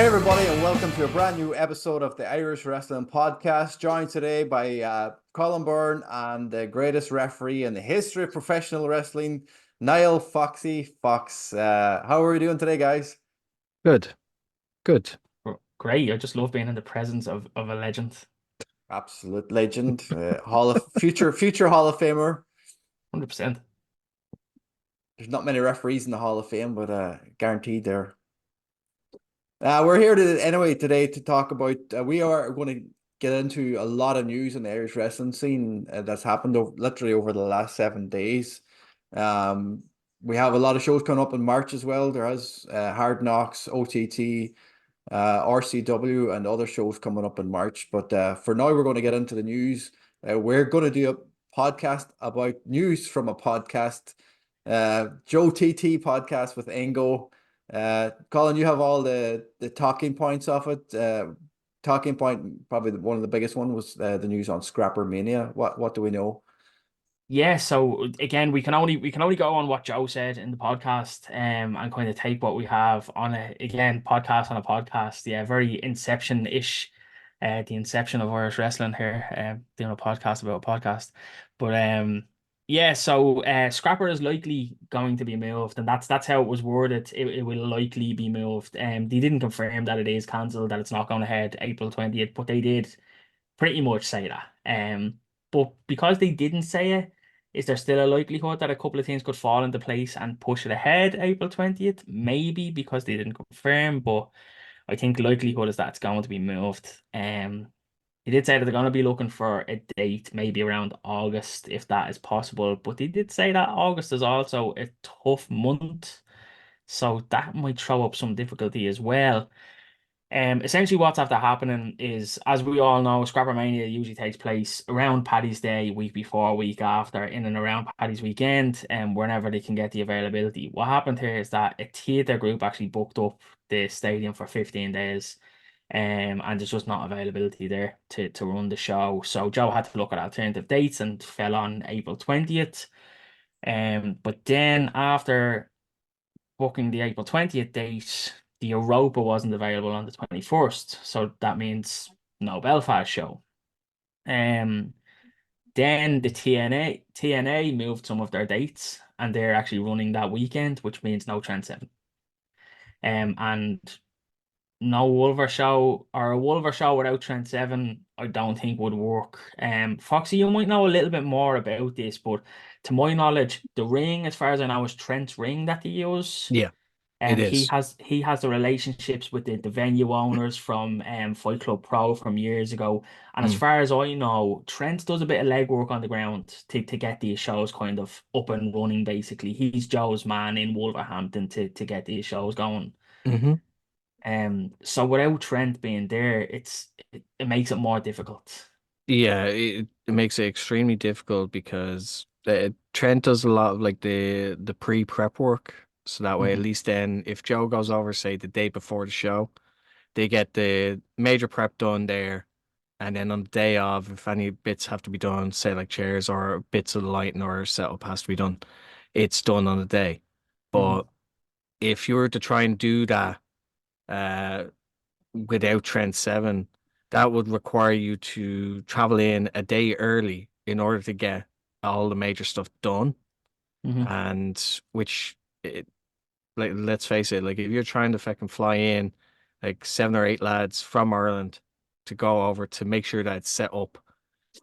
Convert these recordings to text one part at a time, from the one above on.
Hey everybody, and welcome to a brand new episode of the Irish Wrestling Podcast. Joined today by Colin Byrne and the greatest referee in the history of professional wrestling, Niall Foxy Fox. How are we doing today, guys? Good, good. Great. I just love being in the presence of a legend. Absolute legend, future Hall of Famer. 100%. There's not many referees in the Hall of Fame, but guaranteed there. We're here today to talk about. We are going to get into a lot of news in the Irish wrestling scene that's happened literally over the last 7 days. We have a lot of shows coming up in March as well. There has Hard Knocks, OTT, RCW, and other shows coming up in March. But for now, we're going to get into the news. We're going to do a podcast about news from a podcast, Joe TT podcast with Engo. Colin, you have all the talking points of it. Talking point, probably one of the biggest one was the news on Scrappermania. What do we know? Yeah, so again, we can only go on what Joe said in the podcast, and kind of take what we have on podcast on a podcast. Yeah, very Inception-ish, the inception of Irish wrestling here, doing a podcast about a podcast. But yeah, so Scrapper is likely going to be moved, and that's how it was worded. It will likely be moved. They didn't confirm that it is cancelled, that it's not going ahead April 20th, but they did pretty much say that. But because they didn't say it, is there still a likelihood that a couple of things could fall into place and push it ahead April 20th? Maybe, because they didn't confirm, but I think likelihood is that it's going to be moved. They did say that they're going to be looking for a date, maybe around August, if that is possible. But they did say that August is also a tough month, so that might throw up some difficulty as well. Essentially what's after happening is, as we all know, Scrappermania usually takes place around Paddy's Day, week before, week after, in and around Paddy's weekend, and whenever they can get the availability. What happened here is that a theatre group actually booked up the stadium for 15 days, and there's just not availability there to run the show. So Joe had to look at alternative dates and fell on April 20th. But then after booking the April 20th date, the Europa wasn't available on the 21st. So that means no Belfast show. Then the TNA moved some of their dates, and they're actually running that weekend, which means no Trent 7. And no Wolver show, or a Wolver show without Trent 7, I don't think would work. Foxy, you might know a little bit more about this, but to my knowledge, the ring, as far as I know, is Trent's ring that they use. Yeah, it He is. has the relationships with the venue owners from Fight Club Pro from years ago. And as Mm. far as I know, Trent does a bit of legwork on the ground to get these shows kind of up and running, basically. He's Joe's man in Wolverhampton to get these shows going. hmm So without Trent being there, it makes it more difficult. Yeah, it makes it extremely difficult because Trent does a lot of like the pre-prep work. So that way, at Mhm. least then, if Joe goes over, say, the day before the show, they get the major prep done there. And then on the day of, if any bits have to be done, say like chairs or bits of the lighting or setup has to be done, it's done on the day. Mhm. But if you were to try and do that, uh, without Trent 7, that would require you to travel in a day early in order to get all the major stuff done. Mhm. And which, like, let's face it, like, if you're trying to fucking fly in like 7 or 8 lads from Ireland to go over to make sure that it's set up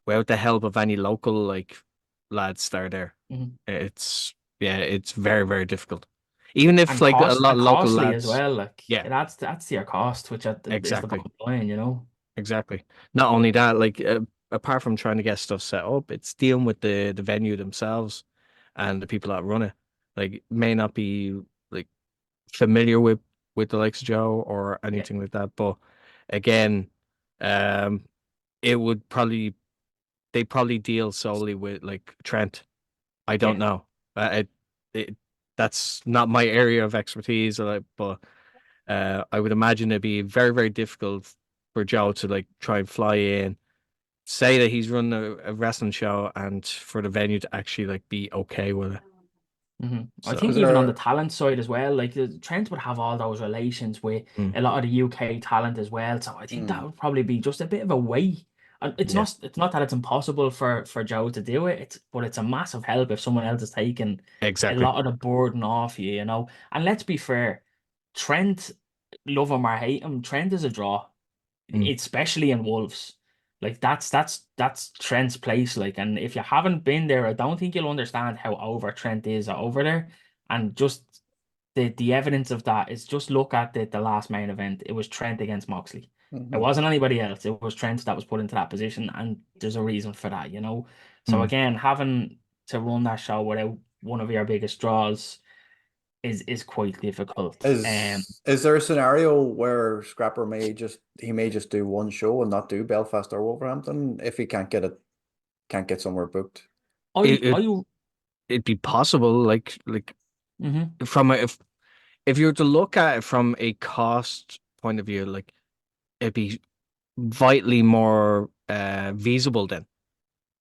without the help of any local, like, lads that are there, Mhm. yeah, it's very, very difficult. Even if, And like, a cost lot and of local costly as lads, well. Like yeah, it adds to your cost, which is the exactly. bottom line, you know. Exactly. Not only that, like, apart from trying to get stuff set up, it's dealing with the venue themselves and the people that run it. Like, may not be like familiar with the likes of Joe or Yeah. anything like that, but again, um, it would probably they probably deal solely with like Trent. I don't Yeah. know. It that's not my area of expertise, but I would imagine it'd be very, very difficult for Joe to like try and fly in, say that he's running a wrestling show, and for the venue to actually like be okay with it. I So think Is even on the there? talent side as well, like the Trent would have all those relations with mm, a lot of the UK talent as well. So I think that Mm, would probably be just a bit of a way. And yeah, it's not that it's impossible for Joe to do it. But it's a massive help if someone else is taking a exactly. lot of the burden off you, you know. And let's be fair, Trent, love him or hate him, Trent is a draw, Mm, especially in Wolves. Like that's Trent's place. Like, and if you haven't been there, I don't think you'll understand how over Trent is over there. And just the evidence of that is just look at the last main event. It was Trent against Moxley. It mhm. wasn't anybody else. It was Trent that was put into that position, and there's a reason for that, you know. So mm. again, having to run that show without one of your biggest draws is quite difficult. Is there a scenario where Scrapper may just do one show and not do Belfast or Wolverhampton if he can't get somewhere booked? It, it I it'd be possible, like mhm from a, if you were to look at it from a cost point of view, like it'd be vitally more feasible then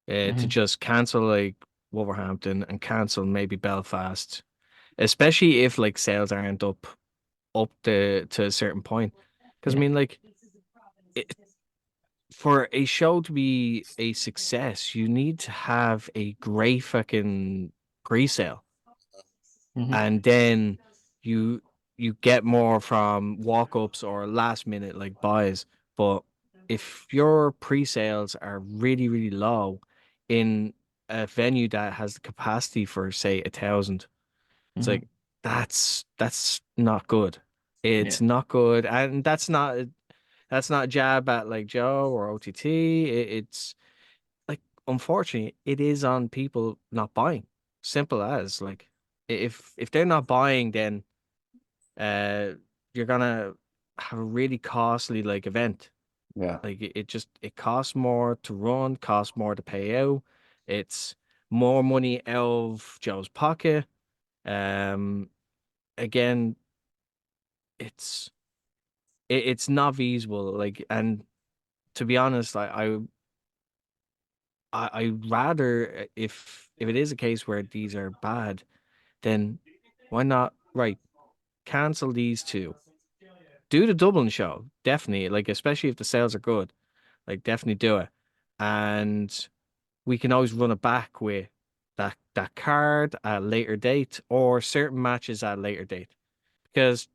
to mhm just cancel like Wolverhampton and cancel maybe Belfast, especially if like sales aren't up to a certain point. Because I yeah mean, like it, for a show to be a success, you need to have a great fucking pre-sale, mhm and then you you get more from walk-ups or last minute like buys. But if your pre-sales are really, really low in a venue that has the capacity for say 1,000, it's mhm like that's not good. yeah It's not good, and that's not a jab at like Joe or OTT. It's like unfortunately it is on people not buying. Simple as like if they're not buying, then uh you're gonna have a really costly like event. Yeah. Like it just it costs more to run, costs more to pay out. It's more money out of Joe's pocket. Um, again, it's it's not feasible. Like, and to be honest, I rather if it is a case where these are bad, then why not cancel these two. Do the Dublin show, definitely. Like especially if the sales are good, like definitely do it. And we can always run it back with that card at a later date or certain matches at a later date. Because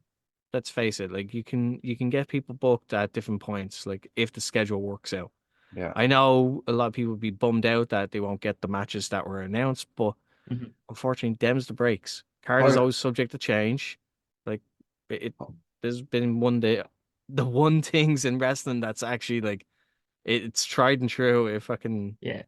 let's face it, like you can get people booked at different points, like if the schedule works out. Yeah. I know a lot of people would be bummed out that they won't get the matches that were announced, but mhm unfortunately, them's the breaks. Card is How always subject to change. Like it, there's been one day, the one things in wrestling that's actually like it's tried and true. If I can, yeah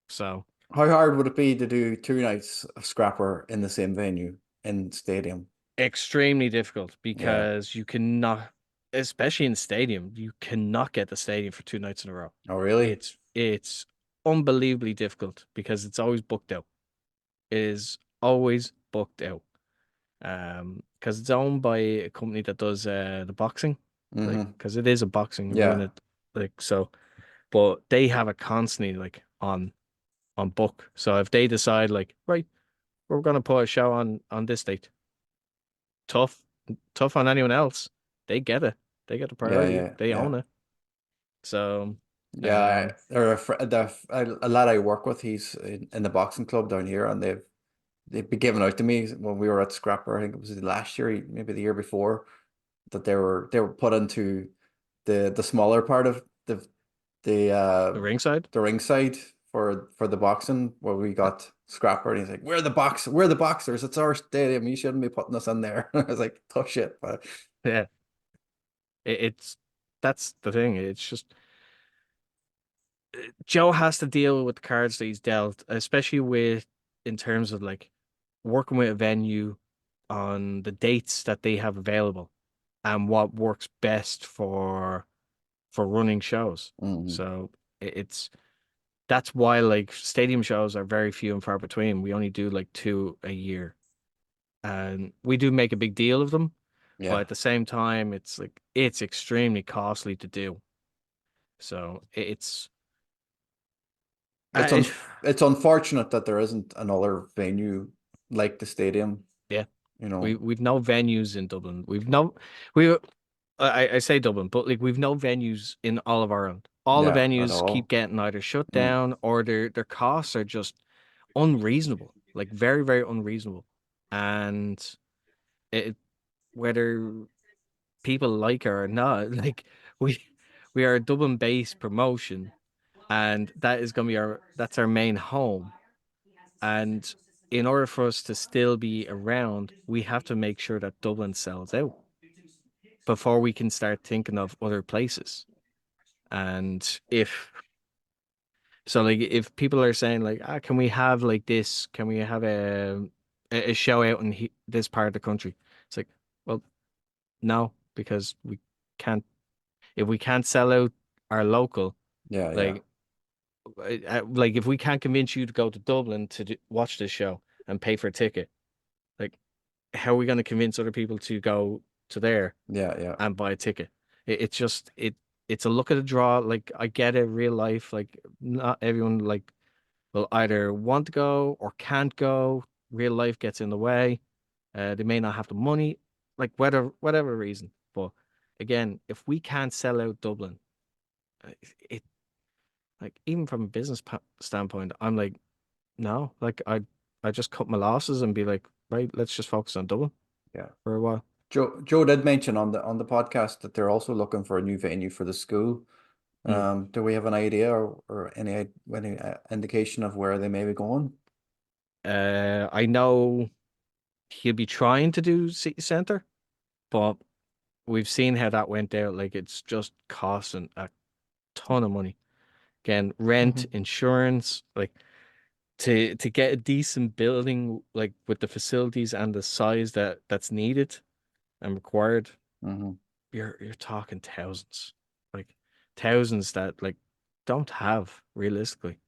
so how hard would it be to do 2 nights of Scrapper in the same venue in stadium? extremely difficult Yeah. because you cannot, especially in the stadium, you cannot get the stadium for 2 nights in a row. Oh, really? It's unbelievably difficult because it's always booked out. It is always booked out. Because it's owned by a company that does the boxing, like Mm-hmm. because it is a boxing Yeah. arena, like so. But they have it constantly like on book. So if they decide like right, we're gonna put a show on this date, tough tough on anyone else. They get it. They get the Yeah. priority. Yeah. They Yeah. own it. So Yeah. There are a lad I work with. He's in the boxing club down here, and they've been given out to me when we were at Scrapper. I think it was last year, maybe the year before, that they were put into the smaller part of the the ringside. the ringside for the boxing where we got Scrapper, and he's like, we're the boxers, it's our stadium, you shouldn't be putting us in there. I was like, tough shit, but Yeah, it's that's the thing. It's just Joe has to deal with the cards that he's dealt, especially with in terms of like working with a venue on the dates that they have available and what works best for running shows. mhm. So it's that's why like stadium shows are very few and far between. We only do like two a year, and we do make a big deal of them, but Yeah, at the same time, it's like it's extremely costly to do. So it's it's I un it's unfortunate that there isn't another venue like the stadium. Yeah. You know. We've no venues in Dublin. I say Dublin, but like we've no venues in all of Ireland. All the Yeah, at venues keep all. getting either shut Mm. down or their costs are just unreasonable, like very, very unreasonable. And it whether people like it or not, like we we are a Dublin based promotion and that is gonna be that's our main home. And in order for us to still be around, we have to make sure that Dublin sells out before we can start thinking of other places. And if people are saying like, can we have like this? Can we have a show out in this part of the country? It's like, well, no, because we can't. If we can't sell out our local, Yeah, yeah. like, like if we can't convince you to go to Dublin to watch this show and pay for a ticket, like, how are we going to convince other people to go to there Yeah, yeah. and buy a ticket? It's just it's a look at a draw. Like I get it, real life. Like not everyone like will either want to go or can't go. Real life gets in the way. They may not have the money, like whatever reason. But again, if we can't sell out Dublin, it like even from a business standpoint, I'm like, no, like I just cut my losses and be like, right, let's just focus on Dublin Yeah. for a while. Joe did mention on the podcast that they're also looking for a new venue for the school. Do we have an idea or any indication of where they may be going? I know he'll be trying to do city center, but we've seen how that went out. Like it's just costing a ton of money. Again, rent, insurance, like to get a decent building, like with the facilities and the size that's needed and required, Mm-hmm. you're talking thousands, like thousands that like don't have realistically.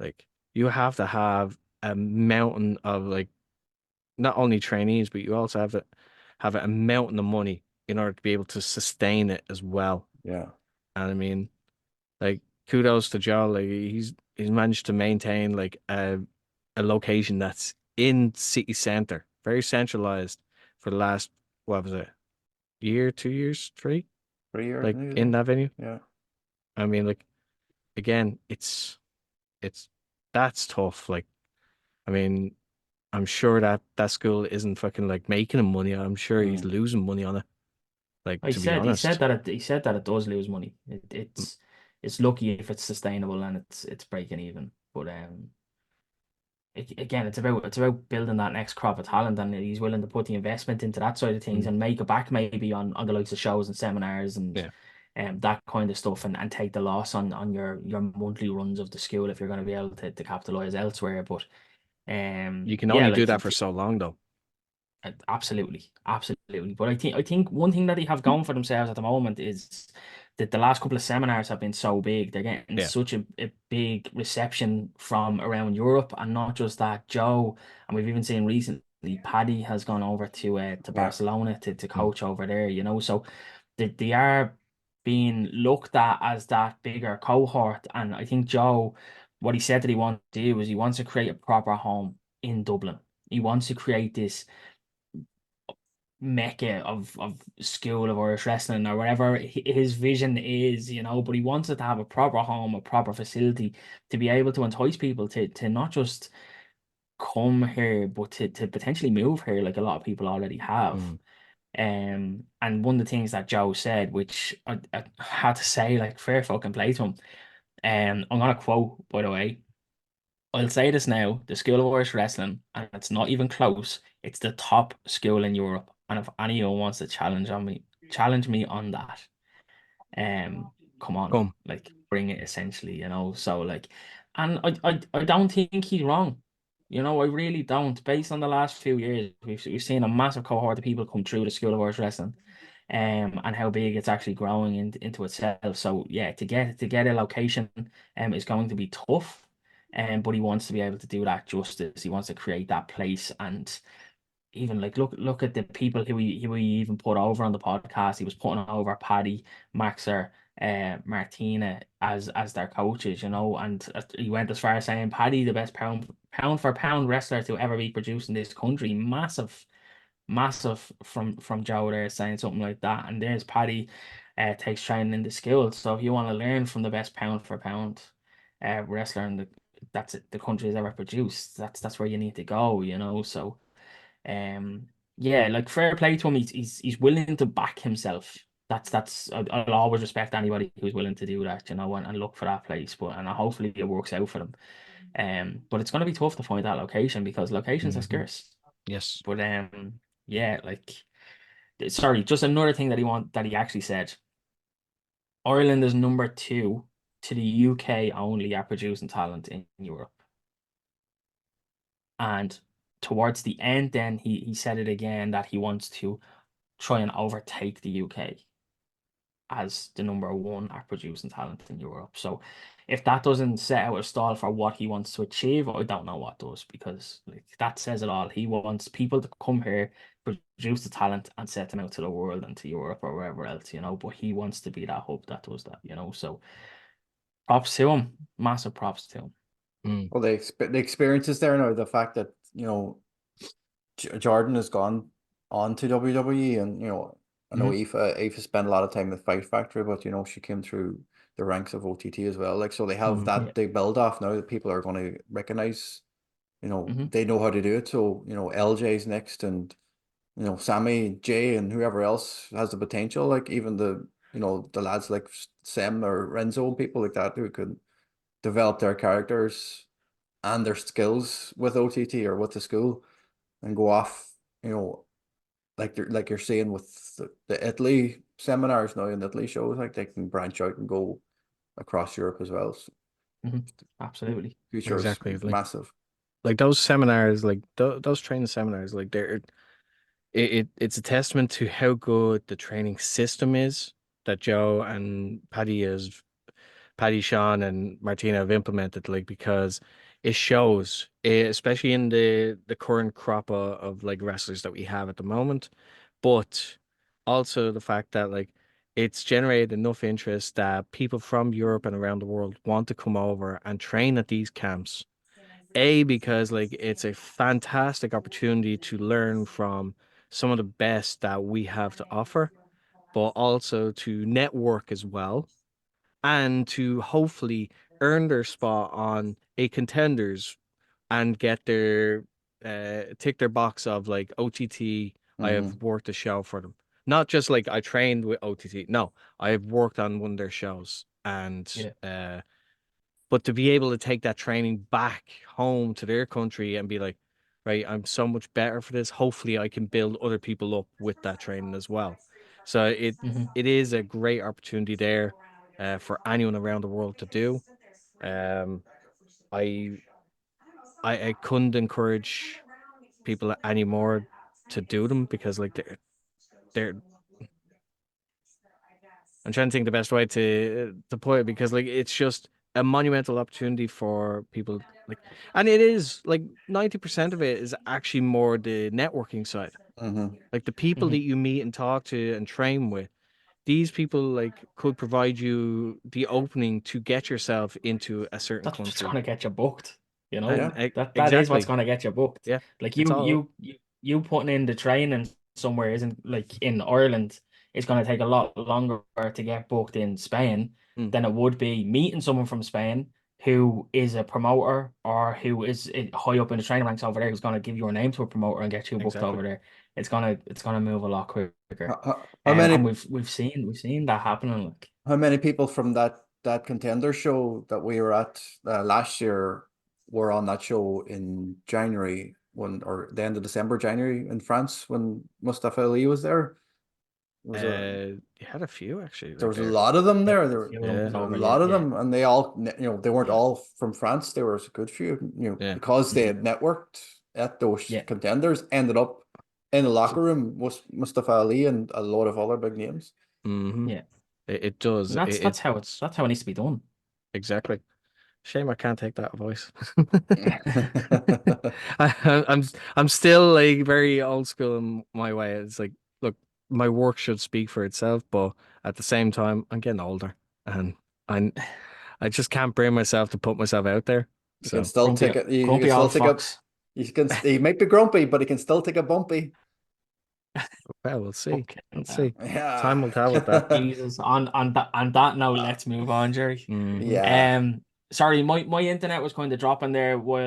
Like you have to have a mountain of like not only trainees, but you also have a mountain of money in order to be able to sustain it as well. Yeah. And I mean, like kudos to Joe. Like he's managed to maintain like a location that's in city center, very centralized for the last what was it, year, 2 years, three, 3 years like maybe. in that venue. Yeah. I mean, like again, it's that's tough. Like I mean, I'm sure that school isn't fucking like making him money. I'm sure he's Mm. losing money on it. Like He to be said honest. he said that it does lose money. It's lucky if it's sustainable and it's breaking even. But again, it's about building that next crop of talent, and he's willing to put the investment into that side of things Mm. and make it back maybe on the likes of shows and seminars and Yeah. that kind of stuff, and take the loss on your monthly runs of the school if you're going to be able to capitalize elsewhere. But You can yeah, only do like that for so long though. absolutely, absolutely. But I think one thing that they have going for themselves at the moment is that the last couple of seminars have been so big. They're getting Yeah. such a big reception from around Europe, and not just that, Joe. And we've even seen recently Paddy has gone over to Yeah. Barcelona to coach over there. So they are being looked at as that bigger cohort. And I think Joe, what he said that he wants to do is he wants to create a proper home in Dublin. He wants to create this mecca of school of Irish wrestling or whatever his vision is, but he wants it to have a proper home, a proper facility to be able to entice people to not just come here, but to potentially move here like a lot of people already have. Mm. And one of the things that Joe said, which I had to say, like, fair fucking play to him. I'm gonna quote, by the way. I'll say this now, the School of Irish Wrestling, and it's not even close, it's the top school in Europe. And if anyone wants to challenge me on that, come on, Come. like bring it essentially, So like, and I don't think he's wrong. I really don't. Based on the last few years, we've seen a massive cohort of people come through the School of Irish Wrestling, and how big it's actually growing into itself. So yeah, to get a location, is going to be tough. But he wants to be able to do that justice. He wants to create that place, and even like look at the people who he even put over on the podcast. He was putting over Paddy, Maxer, Martina as their coaches, and he went as far as saying Paddy, the best pound for pound wrestler to ever be produced in this country. Massive from Joe there saying something like that. And there's Paddy takes training in the skills. So if you want to learn from the best pound for pound wrestler that's it, the country has ever produced, that's where you need to go. So um yeah, like fair play to him. He's willing to back himself. I'll always respect anybody who's willing to do that, and look for that place. And hopefully it works out for them. But it's gonna be tough to find that location because locations are scarce. Yes. But yeah, like sorry, just another thing that he actually said. Ireland is number 2 to the UK only at producing talent in Europe. And towards the end, then he said it again that he wants to try and overtake the UK as the number 1 at producing talent in Europe. So if that doesn't set out a stall for what he wants to achieve, I don't know what does, because like that says it all. He wants people to come here, produce the talent, and set them out to the world and to Europe or wherever else, But he wants to be that hub that does that. So props to him, massive props to him. Mm. Well, the experience is there now. The fact that Jordan has gone on to WWE, and I know Aoife spent a lot of time with Fight Factory, but she came through the ranks of OTT as well. Like, so they have that Yeah. they build off now that people are going to recognize. Mhm. They know how to do it. So LJ's next, and Sammy, Jay, and whoever else has the potential. Like even the lads like Sem or Renzo and people like that who could develop their characters and their skills with OTT or with the school and go off, like you're saying with the Italy seminars now and the Italy shows, like they can branch out and go across Europe as well. So Absolutely. future is Exactly. massive. Like those seminars, like those training seminars, like it's a testament to how good the training system is that Joe and Paddy, Sean, and Martina have implemented, like, because it shows, especially in the current crop of like wrestlers that we have at the moment, but also the fact that like it's generated enough interest that people from Europe and around the world want to come over and train at these camps. Because like it's a fantastic opportunity to learn from some of the best that we have to offer, but also to network as well and to hopefully earn their spot on a contenders and get their tick their box of like OTT. I have worked a show for them. Not just like I trained with OTT. No, I have worked on one of their shows, and but to be able to take that training back home to their country and be like, right, I'm so much better for this. Hopefully I can build other people up with that training as well. So it is a great opportunity there for anyone around the world to do. Um, I I couldn't encourage people anymore to do them because like they're I'm trying to think the best way to put it, because like it's just a monumental opportunity for people, like, and it is like 90% of it is actually more the networking side. Like the people that you meet and talk to and train with, these people like could provide you the opening to get yourself into a certain That's what's country. gonna get you booked, And that is what's exactly, gonna get you booked. yeah, Like it's all you putting in the training somewhere isn't like in Ireland, it's gonna take a lot longer to get booked in Spain mm, than it would be meeting someone from Spain who is a promoter or who is high up in the training ranks over there, who's gonna give your name to a promoter and get you booked exactly. over there. It's gonna move a lot quicker. How many And we've seen that happening. Like, how many people from that contender show that we were at last year were on that show in January, or the end of December, January in France when Mustafa Ali was there? Was You had a few actually, there like was a there. lot of them yeah, there. a few of them Yeah, was There were a over, lot of yeah. them, and they all, they weren't all from France. There was a good few, yeah. because they had networked at those Yeah. contenders, ended up in the locker room with Mustafa Ali and a lot of other big names. Mm-hmm. Yeah. It does. And It's that's how it needs to be done. exactly. Shame I can't take that voice. I I'm still like very old school in my way. It's like, look, my work should speak for itself, but at the same time, I'm getting older. and I I just can't bring myself to put myself out there. You can So still take it. You can grumpy still old take a. fox. You can. He might be grumpy, but he can still take a bumpy. well, we'll see. Fucking We'll hell. see. Yeah. Time will tell with that. Jesus. On that note, let's move on, Jerry. Mhm. Yeah. Sorry, my internet was kind of dropping there while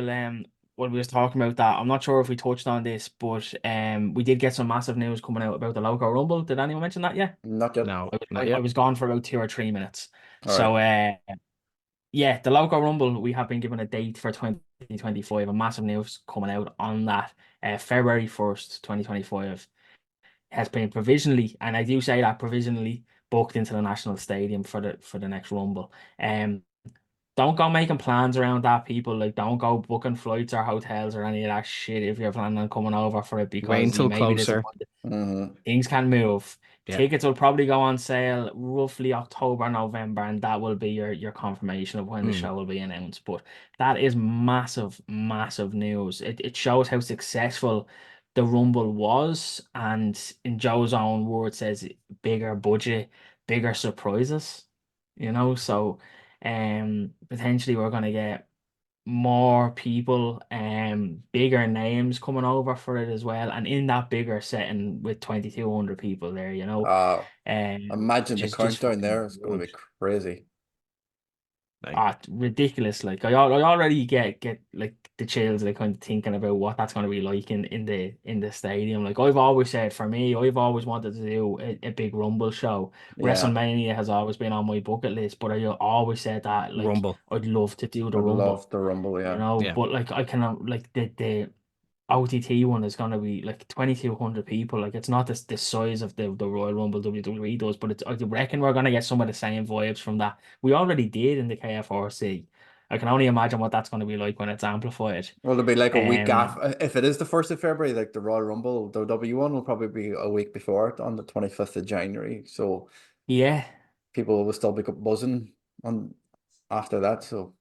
we was talking about that. I'm not sure if we touched on this, but we did get some massive news coming out about the local rumble. Did anyone mention that yet? Not yet. No, I not was, I yet. was gone for about 2 or 3 minutes. All right. So yeah, the local rumble, we have been given a date for 2025. A massive news coming out on that. February 1st, 2025 has been provisionally, and I do say that provisionally, booked into the National Stadium for the next rumble. Don't go making plans around that, people. Like, don't go booking flights or hotels or any of that shit if you're planning on coming over for it, Wait because you until may be closer. disappointed. Mm-hmm. Things can move. Yeah. Tickets will probably go on sale roughly October, November, and that will be your confirmation of when the show will be announced. But that is massive, massive news. It shows how successful the Rumble was, and in Joe's own words, says bigger budget, bigger surprises. So potentially we're gonna get more people, bigger names coming over for it as well, and in that bigger setting with 2,200 people there, Imagine which the is just countdown there. fucking It's going to good. be crazy. Like, Ridiculous. Like, I already get like the chills, like, kind of thinking about what that's going to be like in the stadium. Like, I've always said, for me, I've always wanted to do a big Rumble show. Yeah. WrestleMania has always been on my bucket list, but I always said that, like, Rumble. I'd love to do the I'd Rumble. love the Rumble. Yeah. Yeah. But like, I can, like, the OTT one is gonna be like 2,200 people. Like, it's not the size of the Royal Rumble WWE does, but I reckon we're gonna get some of the same vibes from that. We already did in the KFRC. I can only imagine what that's gonna be like when it's amplified. Well, it'll be like a week Um, after. If it is the 1st of February, like the Royal Rumble, the W one will probably be a week before it on the 25th of January. So yeah, people will still be buzzing on after that. So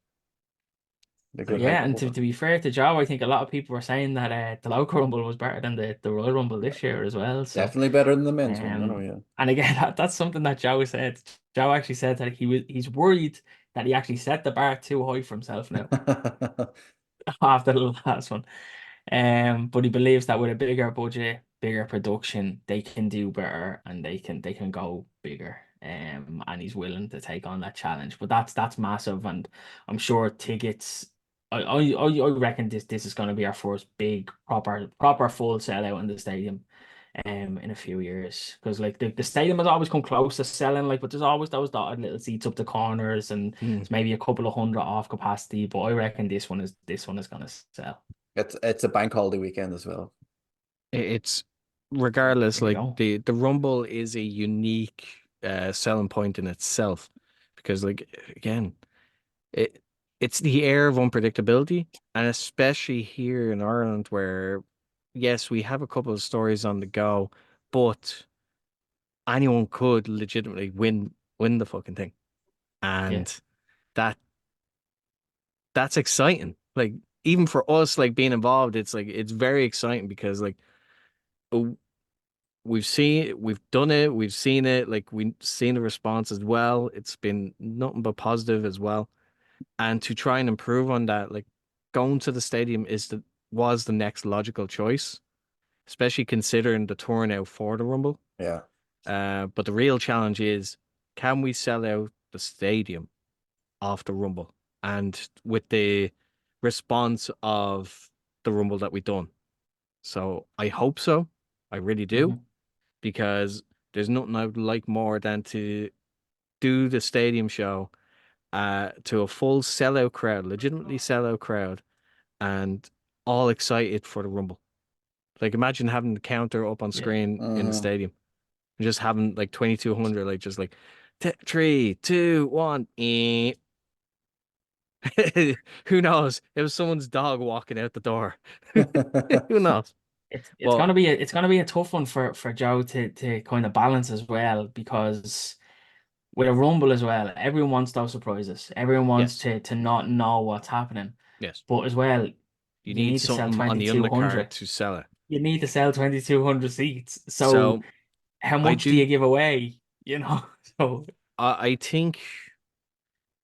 the good hype yeah. up And of to be fair to Joe, I think a lot of people were saying that the local Rumble was better than the Royal Rumble this year as well. it. So Definitely better than the men's one. I know, um, yeah. and again, that's something that Joe said. Joe actually said that he's worried that he actually set the bar too high for himself now after the last one. But he believes that with a bigger budget, bigger production, they can do better and they can go bigger. And he's willing to take on that challenge. But that's massive, and I'm sure tickets. I reckon this is going to be our first big proper full sellout in the stadium. In a few years, because like the stadium has always come close to selling, like, but there's always those dotted little seats up the corners, and it's maybe a couple of hundred off capacity. But I reckon this one is gonna sell. It's a bank holiday weekend as well. It's regardless, There you like go. the Rumble is a unique selling point in itself, because like again, it it's the air of unpredictability, and especially here in Ireland where yes, we have a couple of stories on the go, but anyone could legitimately win the fucking thing. Yeah. And that that's exciting. Like even for us, like being involved, it's very exciting because like oh, we've done it, we've seen it, like we've seen the response as well. It's been nothing but positive as well. And to try and improve on that, like going to the stadium was the next logical choice, especially considering the turnout for the Rumble. Yeah. But the real challenge is, can we sell out the stadium off the Rumble? And with the response of the Rumble that we've done. So I hope so. I really do. Mhm. Because there's nothing I would like more than to do the stadium show to a full sellout crowd, legitimately sellout crowd, and all excited for the Rumble. Like imagine having the counter up on Yeah. screen in the Mhm. stadium. And just having like 2,200, like just like 3, 2, 1. Eh. Who knows? It was someone's dog walking out the door. Who knows? It's Well, gonna be a tough one for Joe to kind of balance as well, because with a Rumble as well, everyone wants those surprises. Everyone wants yes, to not know what's happening. yes. But as well, You you need need to sell something on the undercard 2,200. to sell it. You need to sell 2,200 seats. So So how I much do do. you give away? You know? So I think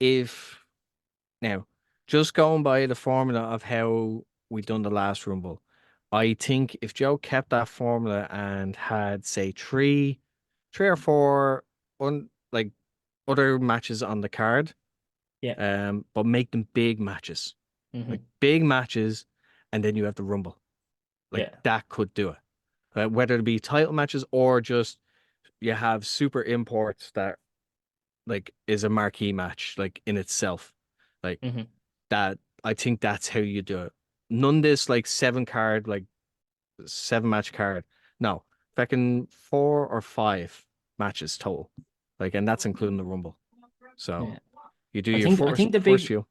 if now just going by the formula of how we done the last Rumble, I think if Joe kept that formula and had say three or four like other matches on the card, but make them big matches, like big matches, and then you have the Rumble, like that could do it. Whether it be title matches or just you have super imports that like is a marquee match like in itself, like that. I think that's how you do it. None of this like 7-match card. No, fucking 4 or 5 matches total, like, and that's including the Rumble. So you do I your think first the big few.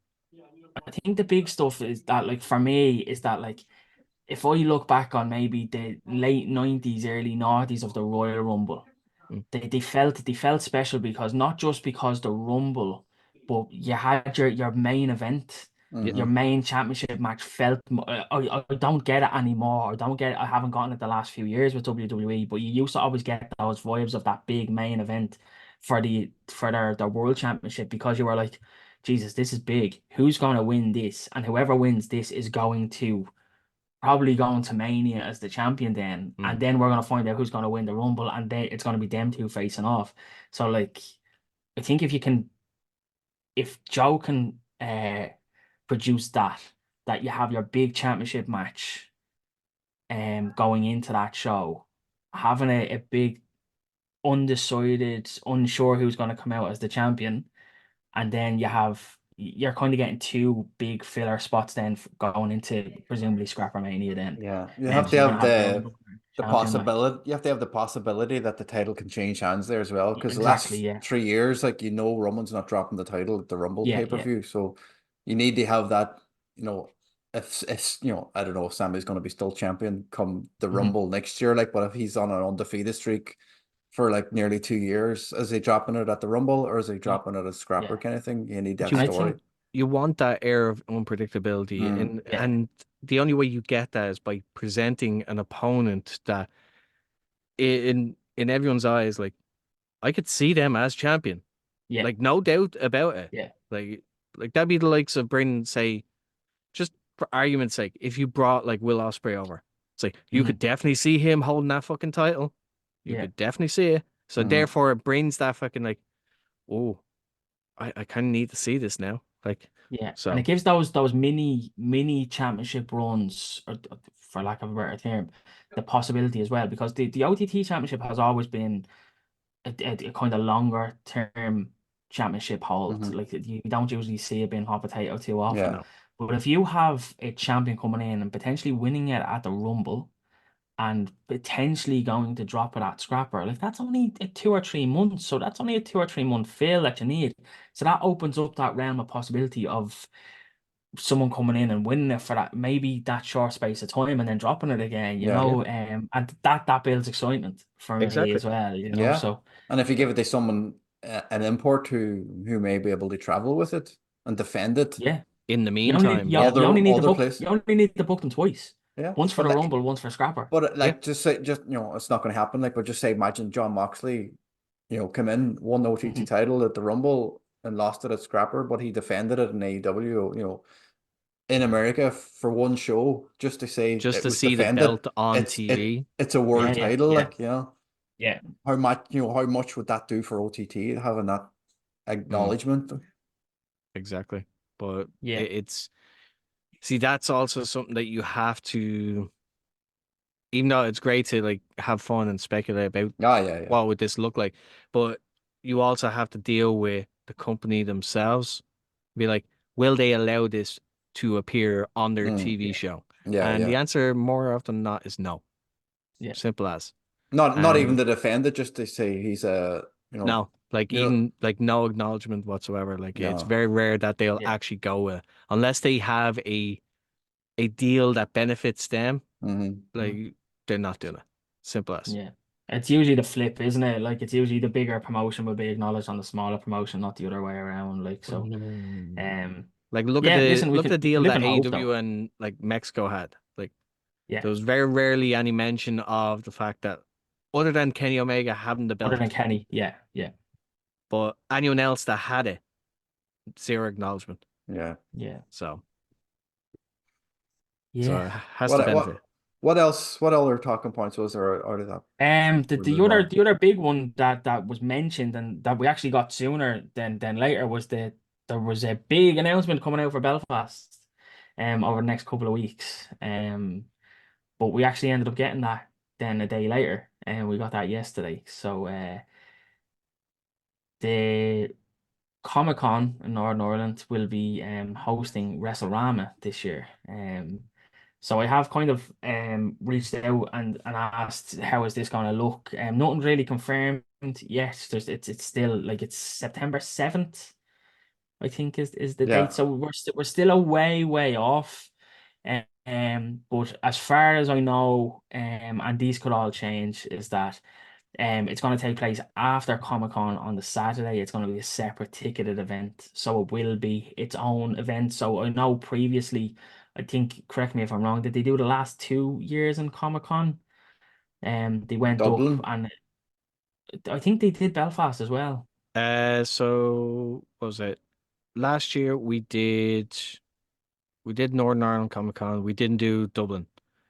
I think the big stuff is that, like, for me, is that, like, if I look back on maybe the late 90s, early 90s of the Royal Rumble, they felt special because not just because the Rumble, but you had your main event, your main championship match felt. I don't get it anymore. I don't get it. I haven't gotten it the last few years with WWE, but you used to always get those vibes of that big main event for their World Championship, because you were like, Jesus, this is big. Who's going to win this? And whoever wins this is probably going to Mania as the champion then. And then we're going to find out who's going to win the Rumble, and it's going to be them two facing off. So, like, I think if Joe can produce that you have your big championship match going into that show, having a big undecided, unsure who's going to come out as the champion, and then you're kind of getting two big filler spots then going into presumably Scrappermania then. You have So to you're have gonna have the champion match. possibility. You have to have the possibility that the title can change hands there as well. Because the Exactly, last yeah. 3 years, like, Roman's not dropping the title at the Rumble Yeah, yeah. pay-per-view, so you need to have that. If I don't know if Sammy's going to be still champion come the Rumble next year, like, but if he's on an undefeated streak for like nearly 2 years, is he dropping it at the Rumble or is he dropping it at Scrapper kind of thing? You need But that I story. think You want that air of unpredictability, and the only way you get that is by presenting an opponent that in everyone's eyes, like, I could see them as champion. Like, no doubt about it. Like that'd be the likes of bringing, say, just for argument's sake, if you brought like Will Ospreay over, it's like you could definitely see him holding that fucking title. You could definitely see it. So therefore it brings that fucking like, oh, I kind of need to see this now. Like, and it gives those mini championship runs, or, for lack of a better term, the possibility as well, because the OTT championship has always been a kind of longer term championship hold. Like, you don't usually see it being hot potato too often. No. But if you have a champion coming in and potentially winning it at the Rumble and potentially going to drop it at Scrapper, like, that's only a 2 or 3 months. So that's only a 2 or 3 month fail that you need. So that opens up that realm of possibility of someone coming in and winning it for that short space of time and then dropping it again, and that builds excitement for me Exactly. as well, so. And if you give it to someone, an import who may be able to travel with it and defend it, in the You only need, meantime, you, you only need to other book places. you only need to book them twice. Yeah, Once for but the like, Rumble, once for Scrapper. but like, it's not going to happen. Like, but just say, imagine John Moxley, come in, won the OTT title at the Rumble and lost it at Scrapper, but he defended it in AEW, in America for one show, just to say just it to was see the defended. belt on TV. It's a world title, like, Yeah. how much would that do for OTT having that acknowledgement? Exactly. But Yeah. see, that's also something that you have to, even though it's great to like have fun and speculate about what would this look like, but you also have to deal with the company themselves. Be like, will they allow this to appear on their TV show? And the answer more often than not is no. Simple as. Not even to defend it, just to say he's a no, like, even like no acknowledgement whatsoever. Like, it's very rare that they'll actually go with, unless they have a deal that benefits them. Like, they're not doing it. Simple as. Yeah. It's usually the flip, isn't it? Like, it's usually the bigger promotion will be acknowledged on the smaller promotion, not the other way around. Like, so, like, look at the deal that hope, AEW and like Mexico had. Like, yeah, there was very rarely any mention of the fact that, other than Kenny Omega having the belt, other than Kenny, yeah. but anyone else that had it zero acknowledgement. Yeah. So Yeah. it has to benefit. What else? What other talking points was there out of that? The other big one that was mentioned and that we actually got sooner than later was there was a big announcement coming out for Belfast over the next couple of weeks. But we actually ended up getting that then a day later, and we got that yesterday. So the ComicCon in Northern Ireland will be hosting WrestleRama this year. So I have kind of reached out and asked how is this going to look. Nothing really confirmed yet. It's still like it's September 7th, I think is the Yeah. date. So we're still a way off. But as far as I know, and these could all change, is that it's going to take place after Comic-Con on the Saturday. It's going to be a separate ticketed event, so it will be its own event. So I know previously, I think, correct me if I'm wrong, did they do the last 2 years in Comic-Con? They went up Dublin. and I think they did Belfast as well. So what was it? Last year we did Northern Ireland Comic Con. We didn't do Dublin.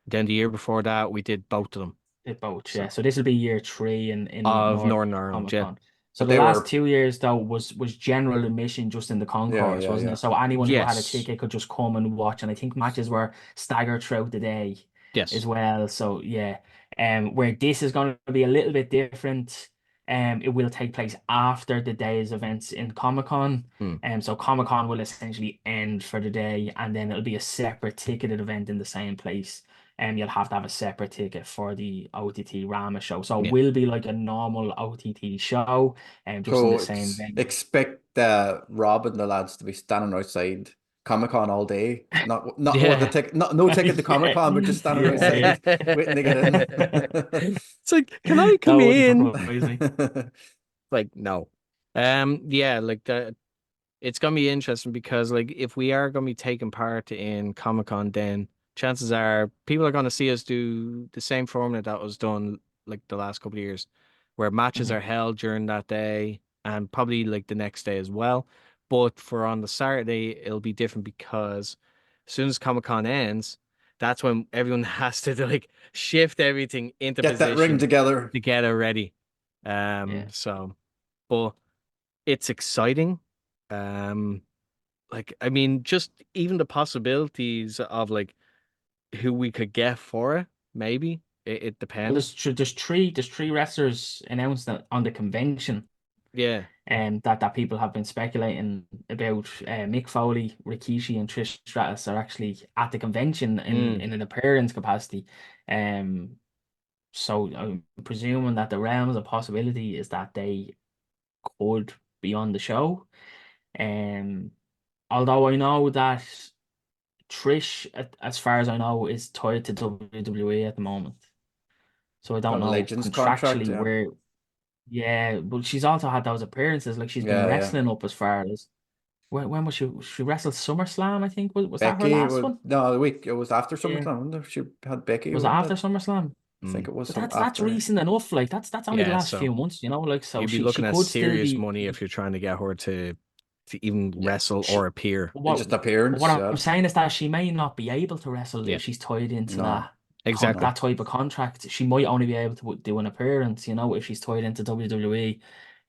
Then the year before that we did both of them. Did both, So- yeah. So this will be year 3 in Of Northern Northern Ireland, yeah. Comic-Con. So But the they last were 2 years though was general admission just in the concourse, wasn't yeah. it? So anyone who had a Yes. ticket could just come and watch, and I think matches were staggered throughout the day Yes. as well. So yeah, where this is going to be a little bit different. It will take place after the day's events in Comic-Con. So Comic-Con will essentially end for the day, and then it'll be a separate ticketed event in the same place. You'll have to have a separate ticket for the OTT Rama show. So it will be like a normal OTT show, and just in the same venue. Expect Rob and the lads to be standing outside Comic-Con all day. Not Yeah. with the ticket, no ticket to Comic-Con, but just standing Yeah. outside waiting to get in. It's like, can I come That wouldn't in? surprise me. Like, no. Yeah, like it's gonna be interesting because like if we are gonna be taking part in Comic-Con, then chances are people are gonna see us do the same format that was done like the last couple of years, where matches Mhm. are held during that day and probably like the next day as well. But for on the Saturday, it'll be different because as soon as Comic-Con ends, that's when everyone has to like shift everything into Get that ring position together. to get it ready. Yeah. So, but it's exciting. Like I mean, just even the possibilities of like who we could get for it, maybe it Well, depends. there's three wrestlers announced on the convention, Yeah. and that people have been speculating about. Mick Foley, Rikishi, and Trish Stratus are actually at the convention in an appearance capacity. So I'm presuming that the realms of possibility is that they could be on the show. Although I know that Trish, as far as I know, is tied to WWE at the moment. So I don't Got a know Legends contract, contractually yeah. where. Yeah, but she's also had those appearances. Like she's been Yeah. wrestling up as far as when was she? She wrestled SummerSlam, I think. Was that her Becky last was one? no, the week it was after Yeah. SummerSlam, wasn't it? She had Becky, Was it wasn't after it? SummerSlam? I think it was But some that's after. recent enough. Like that's only the Yeah, last so few months, you know. Like so you'd be she looking at could still serious be. money if you're trying to get her to even Yeah. wrestle or appear. And What just appearance, what yeah. I'm saying is that she may not be able to wrestle Yeah. if she's tied into No. Exactly. that type of contract. She might only be able to do an appearance, you know, if she's tied into WWE.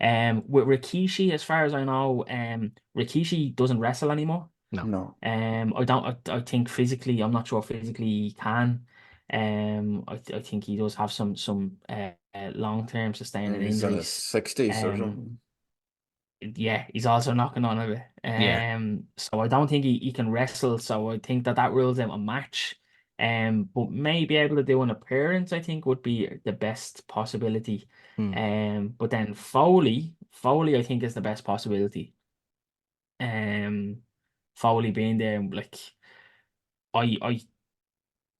With Rikishi, as far as I know, Rikishi doesn't wrestle anymore. No. I think physically, I'm not sure physically he can. I think he does have some long-term sustaining He's in his injuries. 60s or Um, something. yeah, he's also knocking on a bit. Yeah. So I don't think he can wrestle. So I think that rules out a match. But may be able to do an appearance, I think would be the best possibility. But then Foley, I think is the best possibility. Foley being there, like I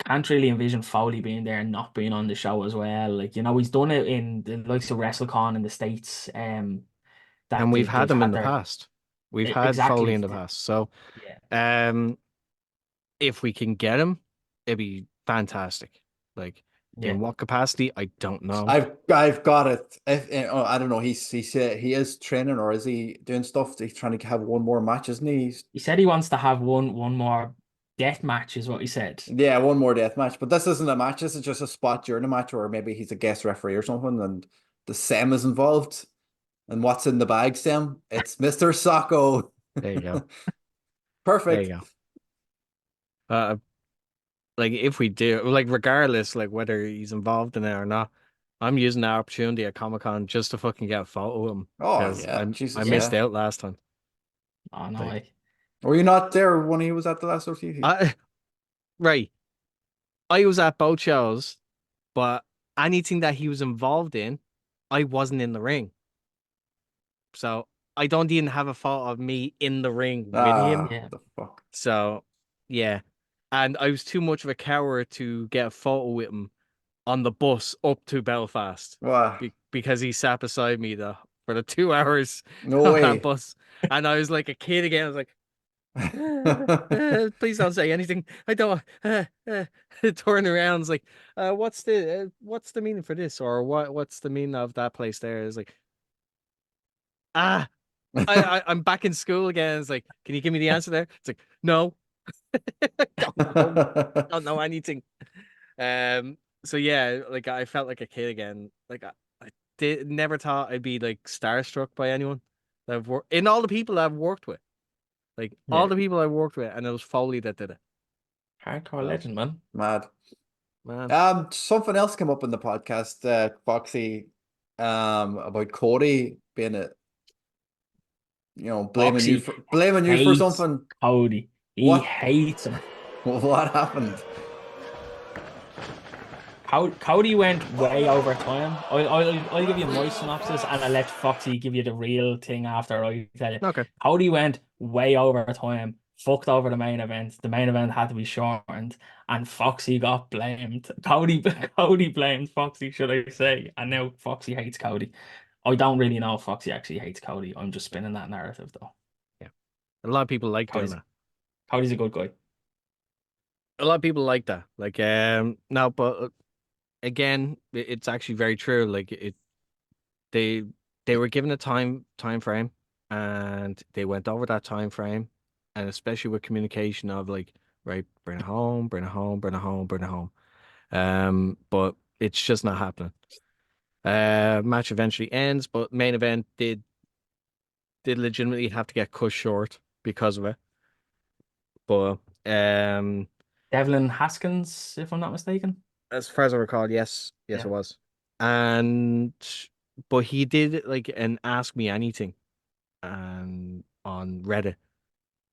can't really envision Foley being there and not being on the show as well. Like, you know, he's done it in the likes of WrestleCon in the States. That And we've had they've them in had the their past. We've had Foley exactly. in the past. So Yeah. if we can get him, it'd be fantastic. Like Yeah. In what capacity, I don't know. I've got it. I don't know. He said he is training, or is he doing stuff? He's trying to have one more match, isn't he? He said he wants to have one more death match, is what he said. Yeah, one more death match. But this isn't a match. This is just a spot during a match, or maybe he's a guest referee or something, and the Sam is involved. And what's in the bag, Sam? It's Mr. Socko. There you go. There Perfect. you go. Like if we do, like regardless, like whether he's involved in it or not, I'm using that opportunity at Comic-Con just to fucking get a photo of him Oh because yeah, Jesus, I missed yeah. out last time. Oh no, Like, Were you not there when he was at the last OTT? Right. I was at both shows, but anything that he was involved in, I wasn't in the ring. So I don't even have a photo of me in the ring with him. yeah. The fuck. So yeah. And I was too much of a coward to get a photo with him on the bus up to Belfast Wow. because he sat beside me for the 2 hours No on that way. bus. And I was like a kid again. I was like, please don't say anything. I don't turn around. It's like, what's the meaning for this, or what's the meaning of that place there? Is like, I'm back in school again. It's like, can you give me the answer there? It's like, no, don't know anything. So yeah, like I felt like a kid again. Like I never thought I'd be like starstruck by anyone that I've worked in all the people I've worked with. Like all the people I worked with, and it was Foley that did it. Hardcore legend, man. Mad. Man. Something else came up in the podcast, Foxy, about Cody being blaming you Foxy for hates something. Cody. He hates him. What happened? Cody went way over time. I'll give you my synopsis and I'll let Foxy give you the real thing after I tell you. Okay. Cody went way over time, fucked over the main event. The main event had to be shortened, and Foxy got blamed. Cody blamed Foxy, should I say? And now Foxy hates Cody. I don't really know if Foxy actually hates Cody. I'm just spinning that narrative though. Yeah. A lot of people like doing that. Cody's a good guy. A lot of people like that. Like no, but again, it's actually very true. Like they were given a time frame, and they went over that time frame, and especially with communication of like, right, bring it home, bring it home, bring it home, bring it home. But it's just not happening. Match eventually ends, but main event did legitimately have to get cut short because of it. But Devlin Haskins, if I'm not mistaken. as far as I recall, yes, Yeah. it was. And but he did like an ask me anything, on Reddit,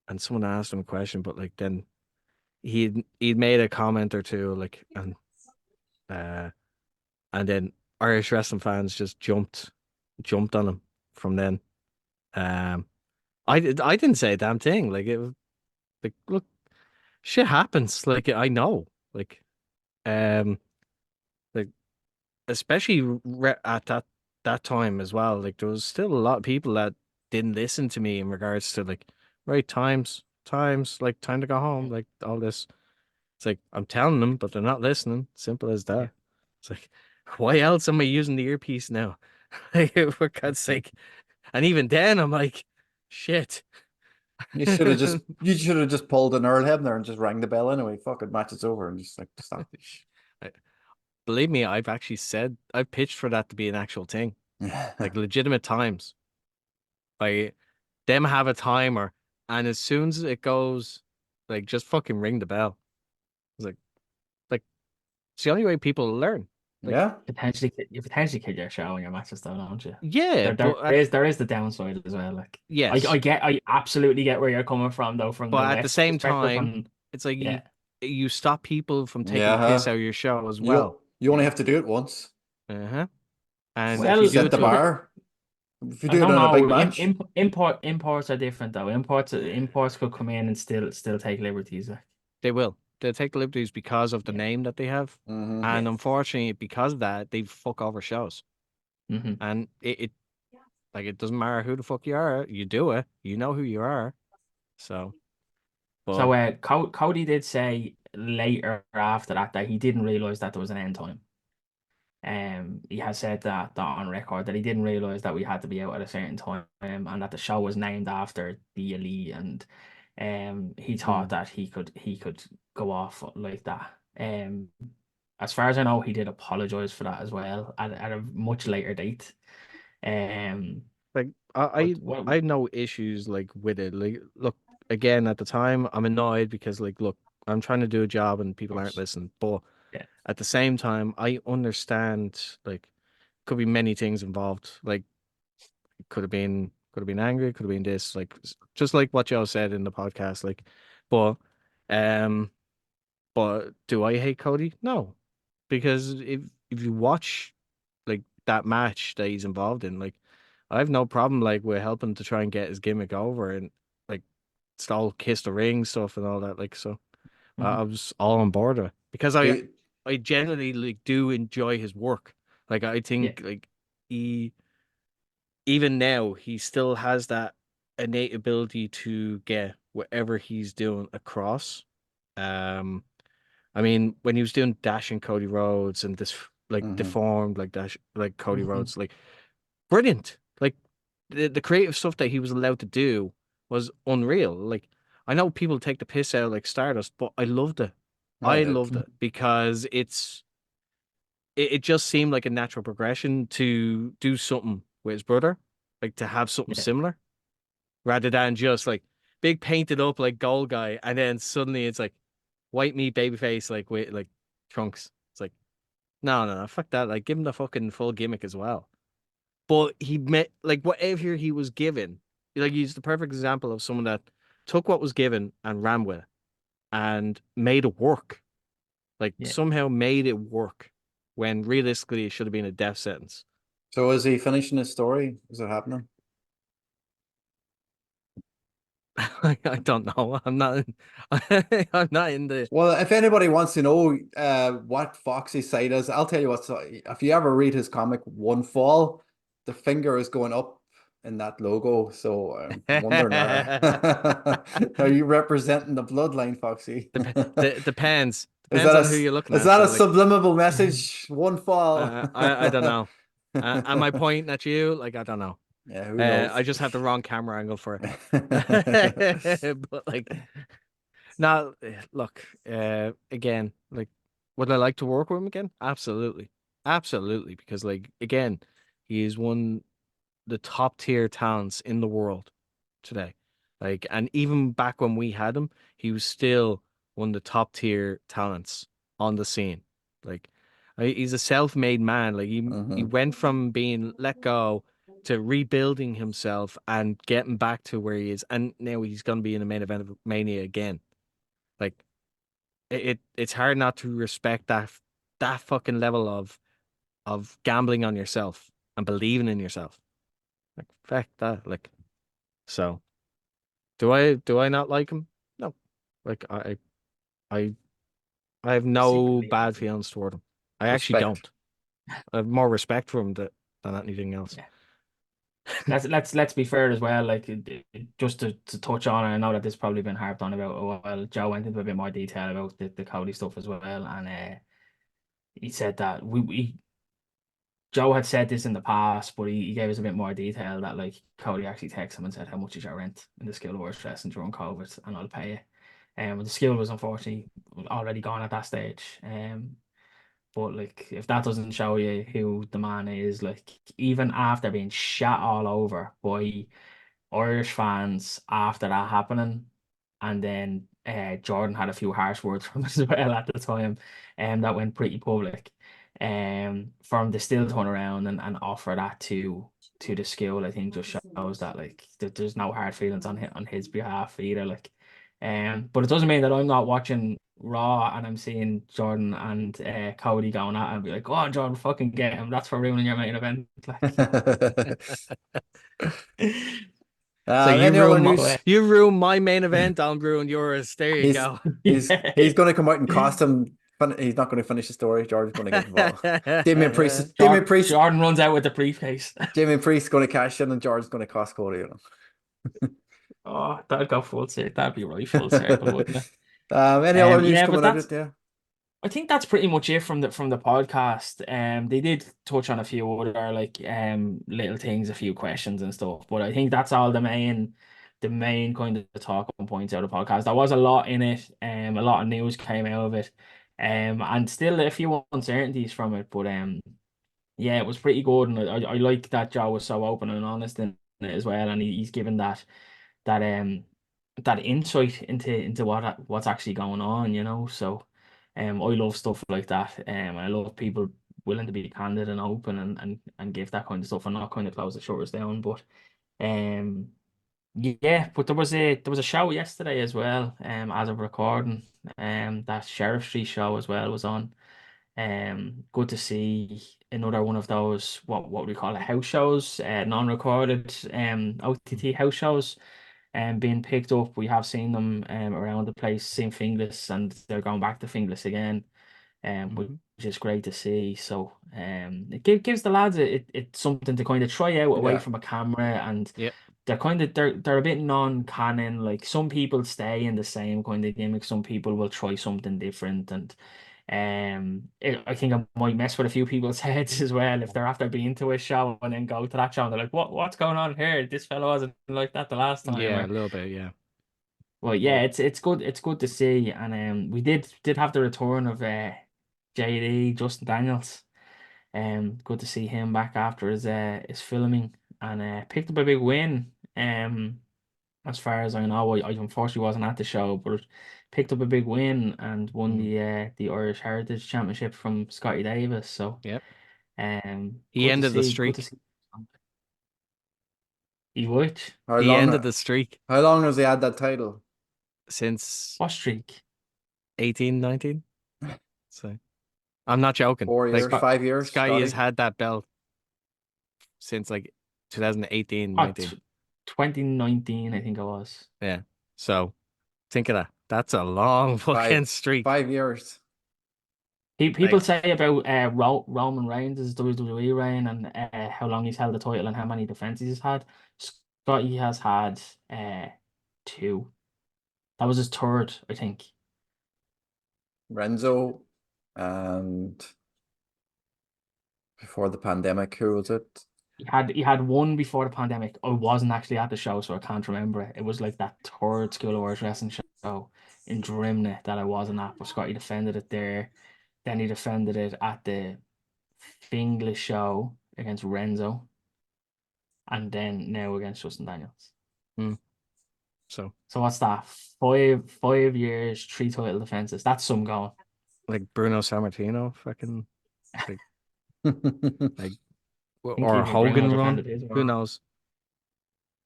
and someone asked him a question, but like then he'd made a comment or two, like, and then Irish wrestling fans just jumped on him from then. I didn't say a damn thing. Like it was like, look, shit happens. Like I know, like like especially at that time as well. Like there was still a lot of people that didn't listen to me in regards to like, right, times, like time to go home, like all this. It's like I'm telling them, but they're not listening. Simple as that. It's like, why else am I using the earpiece now? Like, for God's sake. And even then, I'm like, shit. You should have just pulled an Earl Hebner and just rang the bell anyway. Fuck it, match is over, and just like stop. Believe me, I've pitched for that to be an actual thing, like legitimate times. Like them have a timer, and as soon as it goes, like just fucking ring the bell. It's like it's the only way people learn. Like, yeah. You potentially kill your show in your matches though, don't you? Yeah, There is the downside as well. Like, yes, I absolutely get where you're coming from though, from but the at the West same perspective, time, and it's like yeah. you stop people from taking the Yeah. piss out of your show as well. You only have to do it once. Uh-huh. And Well, if you do Set it the to other, bar. If you I do it don't in a big know. match. Imports are different though. Imports could come in and still take liberties. Like. they'll take the liberties because of the name that they have. Mhm. And unfortunately, because of that, they fuck over shows. Mm-hmm. And it like it doesn't matter who the fuck you are, you do it. You know who you are. So, but So Cody did say later after that he didn't realize that there was an end time. He has said that on record that he didn't realize that we had to be out at a certain time, and that the show was named after the Elite, and he thought that he could go off like that. As far as I know, he did apologize for that as well at a much later date. Like But what? I had no issues like with it. Like, look, again, at the time, I'm annoyed because like, look, I'm trying to do a job and people aren't listening. But Yeah, at the same time, I understand like could be many things involved. Like, could have been angry, could have been this, like just like what Joe said in the podcast. Like, but um, but do I hate Cody? No, because if you watch like that match that he's involved in, like I have no problem like with helping to try and get his gimmick over and like it's all kiss the ring stuff and all that. Like so, I hmm was all on board with it because I Do I genuinely like do enjoy his work. Like I yeah, think like he even now he still has that innate ability to get whatever he's doing across. Um, I mean, when he was doing Dash and Cody Rhodes and this like mhm. deformed like Dash like Cody hmm Rhodes, like brilliant. Like the creative stuff that he was allowed to do was unreal. Like I know people take the piss out of, like Stardust, but I loved it. I I did. loved it because it just seemed like a natural progression to do something with his brother, like to have something yeah, similar, rather than just like big painted up like gold guy, and then suddenly it's like white meat baby face like with like trunks. It's like no, fuck that. Like give him the fucking full gimmick as well. But he met like whatever he was given, like he's the perfect example of someone that took what was given and ran with it and made it work. Like yeah. somehow made it work when realistically it should have been a death sentence. So is he finishing his story? Is it happening? I don't know. I'm not. I'm not in the. Well, if anybody wants to know what Foxy's side is, I'll tell you what. So if you ever read his comic One Fall, the finger is going up in that logo. So I'm wondering, are you representing the bloodline, Foxy? Depends. Is Depends that on who you're looking is at. that a So like, subliminal message? One fall. I don't know. Am I pointing at you? Like I don't know. Yeah, who knows? I just have the wrong camera angle for it. But like, now look. Again, like, would I like to work with him again? Absolutely, absolutely. Because like, again, he is one the top tier talents in the world today. Like, and even back when we had him, he was still one of the top tier talents on the scene. Like, he's a self-made man. Like, he Mhm. went from being let go to rebuilding himself and getting back to where he is, and now he's gonna be in the main event of Mania again. Like, it's hard not to respect that fucking level of gambling on yourself and believing in yourself. Like, fuck that. Like, so do I not like him? No. Like I I have no Secretly bad hates him. feelings toward him. I actually Respect. don't. I have more respect for him than anything else. Yeah. Let's be fair as well. Like just to touch on, and I know that this probably been harped on about a while. Joe went into a bit more detail about the Cody stuff as well, and he said that we Joe had said this in the past, but he gave us a bit more detail that like Cody actually texted him and said, "How much is your rent in the Skill Wars Wrestling during COVID, and I'll pay you." The skill was unfortunately already gone at that stage. But like, if that doesn't show you who the man is, like, even after being shot all over by Irish fans after that happening, and then Jordan had a few harsh words from him as well at the time, and that went pretty public. For him to still turn around and offer that to the school, I think just shows that like there's no hard feelings on his behalf either. Like, but it doesn't mean that I'm not watching Raw and I'm seeing Jordan and Cody going at it and be like, "Go on, Jordan, fucking get him. That's for ruining your main event." Like, So Any other news? but, you ruin my main event, I'll ruin yours. There you He's go. he's going to come out and cost him. He's not going to finish the story. George's going to get involved. Damian Priest. Damian Priest. Jordan runs out with the briefcase. Damian Priest going to cash in, and George's going to cost Cody. Oh, that'd go full circle. That'd be right full circle, wouldn't it? Any other news Yeah, but coming out of that's it? Yeah. I think that's pretty much it from the podcast. They did touch on a few other like little things, a few questions and stuff, but I think that's all the main kind of talking points out of the podcast. There was a lot in it, a lot of news came out of it, and still a few uncertainties from it, but yeah, it was pretty good, and I like that Joe was so open and honest in it as well, and he's given that that insight into what's actually going on, So I love stuff like that. I love people willing to be candid and open and give that kind of stuff and not kind of close the shutters down. But um yeah, but there was a show yesterday as well, as of recording. That Sheriff Street show as well was on. Good to see another one of those what we call it house shows, non-recorded OTT house shows being picked up. We have seen them around the place, seen Fingless, and they're going back to Fingless again, which Hmm. is great to see. So it gives the lads it's something to kind of try out away Yeah. from a camera, and Yep. they're a bit non-canon. Like some people stay in the same kind of gimmick, some people will try something different, and I think I might mess with a few people's heads as well if they're after being to a show and then go to that show and they're like, what's going on here? This fellow wasn't like that the last time. Yeah, a Or little bit. Yeah. well, yeah, it's good to see, and we did have the return of JD Justin Daniels. Good to see him back after his filming, and picked up a big win. As far as I know, I unfortunately wasn't at the show, but picked up a big win and won Mm. the Irish Heritage Championship from Scotty Davis. So Yep. He good to ended the see. Good to streak. see. He would. How He long? ended the streak How long has he had that title? since What streak? 18, 19. So I'm not joking. 4 years, Like 5 years, Scotty has Scotty. had that belt since like 2018, Oh, 19. 2019, I think it was. Yeah. So think of that. That's a long fucking Five streak. 5 years. People Like, say about Roman Reigns' WWE reign and how long he's held the title and how many defenses he's had. Scotty has had two. That was his third, I think. Renzo, and before the pandemic, who was it? He had one before the pandemic. I wasn't actually at the show, so I can't remember it. It was like that third School of Warriors wrestling show in Drimnagh that I wasn't at, but Scotty defended it there. Then he defended it at the Finglish show against Renzo, and then now against Justin Daniels. mm, so So what's that? 5 years, three title defenses. That's some going. like Bruno Sammartino, fucking like like I think or even Bruno Hogan run. defended his Who one. knows?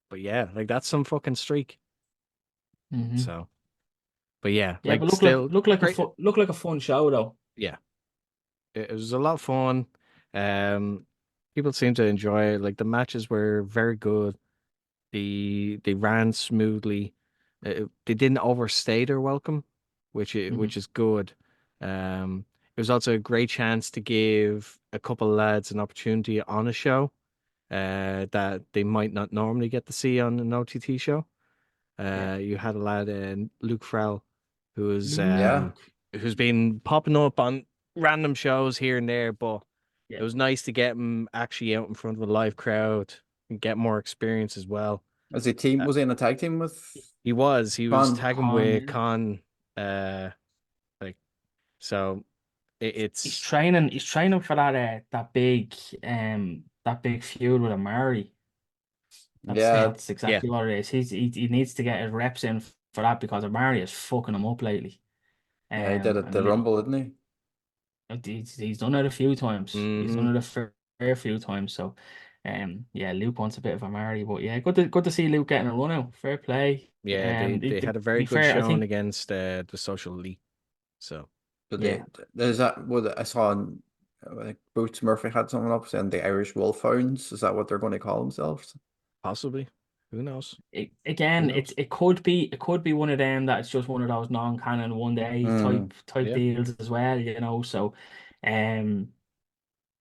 But yeah, like that's some fucking streak. Hmm. So, but yeah, Yeah, like but look like still look like a great. fun show though. Yeah, it was a lot of fun. Um, people seem to enjoy it. Like the matches were very good. They ran smoothly. They didn't overstay their welcome, Hmm. which is good. It was also a great chance to give a couple of lads an opportunity on a show, that they might not normally get to see on an OTT show. Yeah. You had a lad, Luke Frell, who was Yeah, who's been popping up on random shows here and there, but it Yeah. was nice to get him actually out in front of a live crowd and get more experience as well. Uh, was he in a tag team with he was Con? tagging Con, with yeah. Con, uh, like so it, He's it's training. He's training for that big feud with Amari. That's Yeah, that's yeah, exactly what it is. He needs to get his reps in for that because Amari is fucking him up lately. yeah, he did it And the Rumble, didn't he's done it a few times. He's hmm done it a fair few times. So, yeah, Luke wants a bit of Amari, but yeah, good to see Luke getting a run out. Fair play. yeah. They To had a very be good fair, I showing think against the Social Elite. So he? yeah. There's that what I saw on, like Boots Murphy had someone up saying the Irish Wolfhounds. Is that what they're going to call themselves? possibly, who knows? Who Again, knows? it could be one of them that it's just one of those non-canon one day Mm. type Yeah. deals as well. So, um,